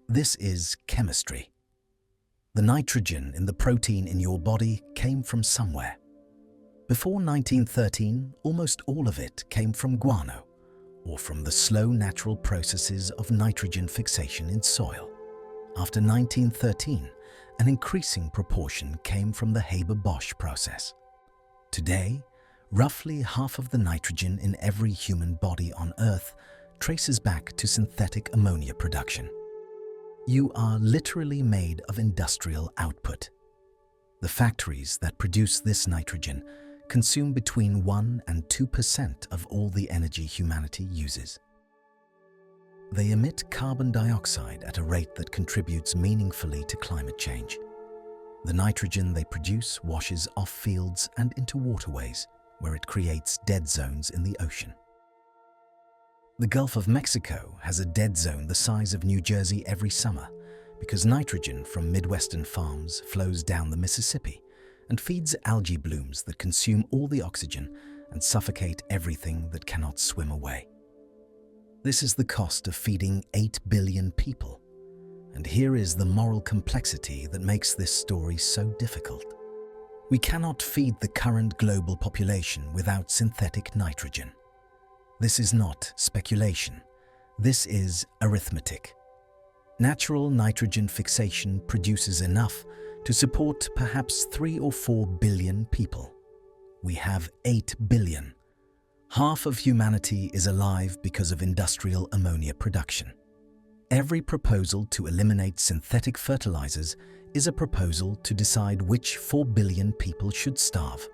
This is chemistry. The nitrogen in the protein in your body came from somewhere. Before 1913, almost all of it came from guano, or from the slow natural processes of nitrogen fixation in soil. After 1913, an increasing proportion came from the Haber-Bosch process. Today, roughly half of the nitrogen in every human body on Earth traces back to synthetic ammonia production. You are literally made of industrial output. The factories that produce this nitrogen consume between 1 and 2% of all the energy humanity uses. They emit carbon dioxide at a rate that contributes meaningfully to climate change. The nitrogen they produce washes off fields and into waterways, where it creates dead zones in the ocean. The Gulf of Mexico has a dead zone the size of New Jersey every summer because nitrogen from Midwestern farms flows down the Mississippi and feeds algae blooms that consume all the oxygen and suffocate everything that cannot swim away. This is the cost of feeding 8 billion people. And here is the moral complexity that makes this story so difficult. We cannot feed the current global population without synthetic nitrogen. This is not speculation. This is arithmetic. Natural nitrogen fixation produces enough to support perhaps 3 or 4 billion people. We have 8 billion. Half of humanity is alive because of industrial ammonia production. Every proposal to eliminate synthetic fertilizers is a proposal to decide which 4 billion people should starve.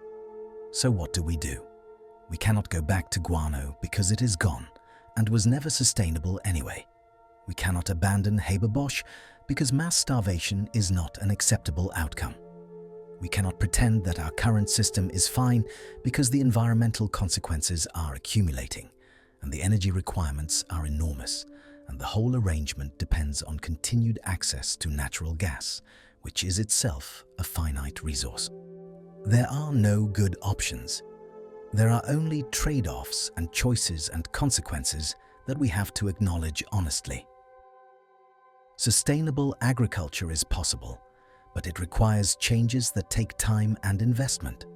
So what do? We cannot go back to guano because it is gone and was never sustainable anyway. We cannot abandon Haber-Bosch Because mass starvation is not an acceptable outcome. We cannot pretend that our current system is fine because the environmental consequences are accumulating and the energy requirements are enormous, and the whole arrangement depends on continued access to natural gas, which is itself a finite resource. There are no good options. There are only trade-offs and choices and consequences that we have to acknowledge honestly. Sustainable agriculture is possible, but it requires changes that take time and investment.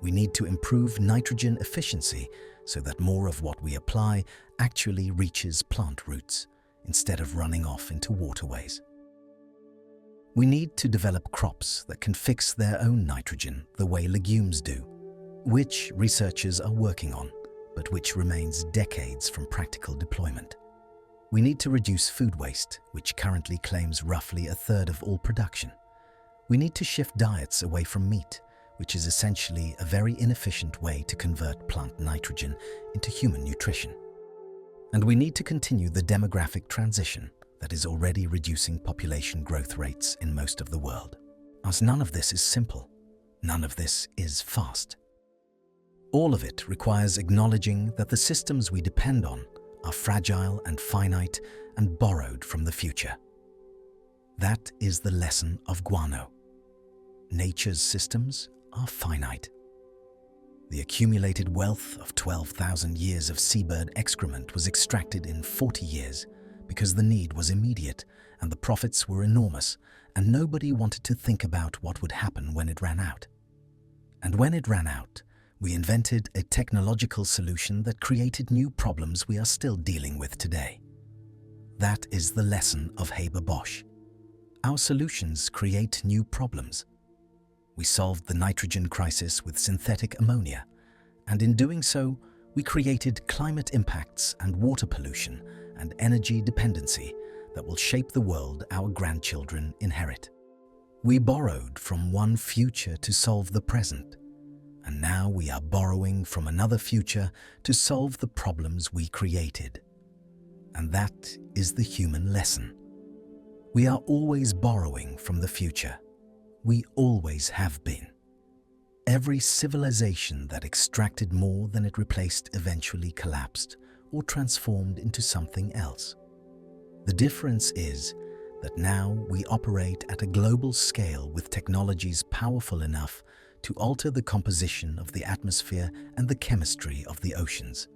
We need to improve nitrogen efficiency so that more of what we apply actually reaches plant roots instead of running off into waterways. We need to develop crops that can fix their own nitrogen the way legumes do, which researchers are working on, but which remains decades from practical deployment. We need to reduce food waste, which currently claims roughly a third of all production. We need to shift diets away from meat, which is essentially a very inefficient way to convert plant nitrogen into human nutrition. And we need to continue the demographic transition that is already reducing population growth rates in most of the world. As none of this is simple, none of this is fast. All of it requires acknowledging that the systems we depend on are fragile and finite and borrowed from the future. That is the lesson of guano. Nature's systems are finite. The accumulated wealth of 12,000 years of seabird excrement was extracted in 40 years because the need was immediate and the profits were enormous, and nobody wanted to think about what would happen when it ran out. And when it ran out, we invented a technological solution that created new problems we are still dealing with today. That is the lesson of Haber-Bosch. Our solutions create new problems. We solved the nitrogen crisis with synthetic ammonia, and in doing so, we created climate impacts and water pollution and energy dependency that will shape the world our grandchildren inherit. We borrowed from one future to solve the present, and now we are borrowing from another future to solve the problems we created. And that is the human lesson. We are always borrowing from the future. We always have been. Every civilization that extracted more than it replaced eventually collapsed or transformed into something else. The difference is that now we operate at a global scale with technologies powerful enough to alter the composition of the atmosphere and the chemistry of the oceans.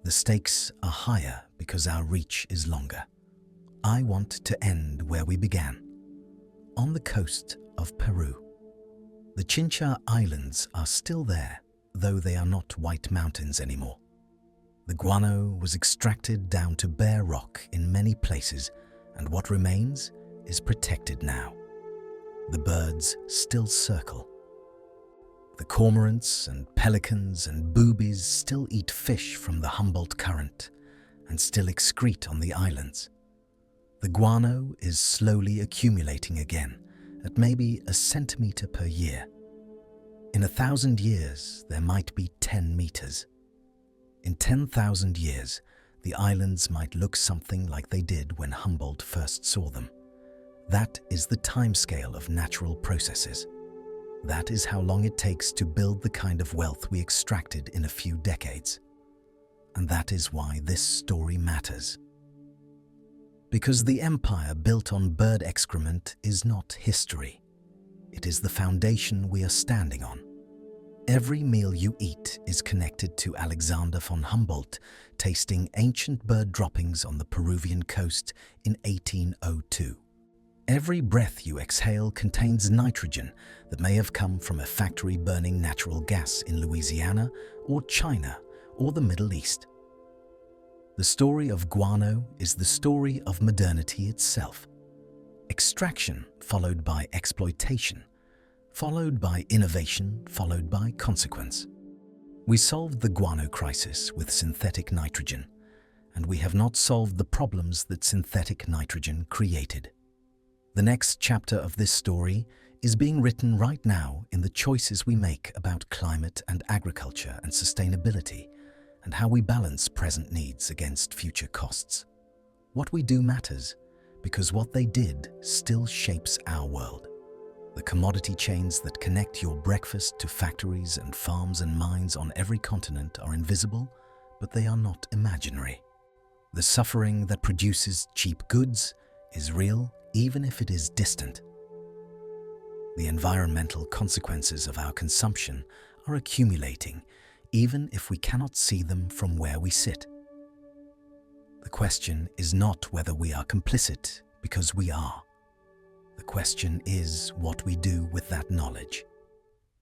The stakes are higher because our reach is longer. I want to end where we began, on the coast of Peru. The Chincha Islands are still there, though they are not white mountains anymore. The guano was extracted down to bare rock in many places, and what remains is protected now. The birds still circle. The cormorants and pelicans and boobies still eat fish from the Humboldt Current and still excrete on the islands. The guano is slowly accumulating again at maybe a centimeter per year. In 1,000 years, there might be 10 meters. In 10,000 years, the islands might look something like they did when Humboldt first saw them. That is the timescale of natural processes. That is how long it takes to build the kind of wealth we extracted in a few decades. And that is why this story matters. Because the empire built on bird excrement is not history. It is the foundation we are standing on. Every meal you eat is connected to Alexander von Humboldt tasting ancient bird droppings on the Peruvian coast in 1802. Every breath you exhale contains nitrogen that may have come from a factory burning natural gas in Louisiana or China or the Middle East. The story of guano is the story of modernity itself. Extraction followed by exploitation, followed by innovation, followed by consequence. We solved the guano crisis with synthetic nitrogen, and we have not solved the problems that synthetic nitrogen created. The next chapter of this story is being written right now in the choices we make about climate and agriculture and sustainability, and how we balance present needs against future costs. What we do matters, because what they did still shapes our world. The commodity chains that connect your breakfast to factories and farms and mines on every continent are invisible, but they are not imaginary. The suffering that produces cheap goods is real, even if it is distant. The environmental consequences of our consumption are accumulating, even if we cannot see them from where we sit. The question is not whether we are complicit, because we are. The question is what we do with that knowledge.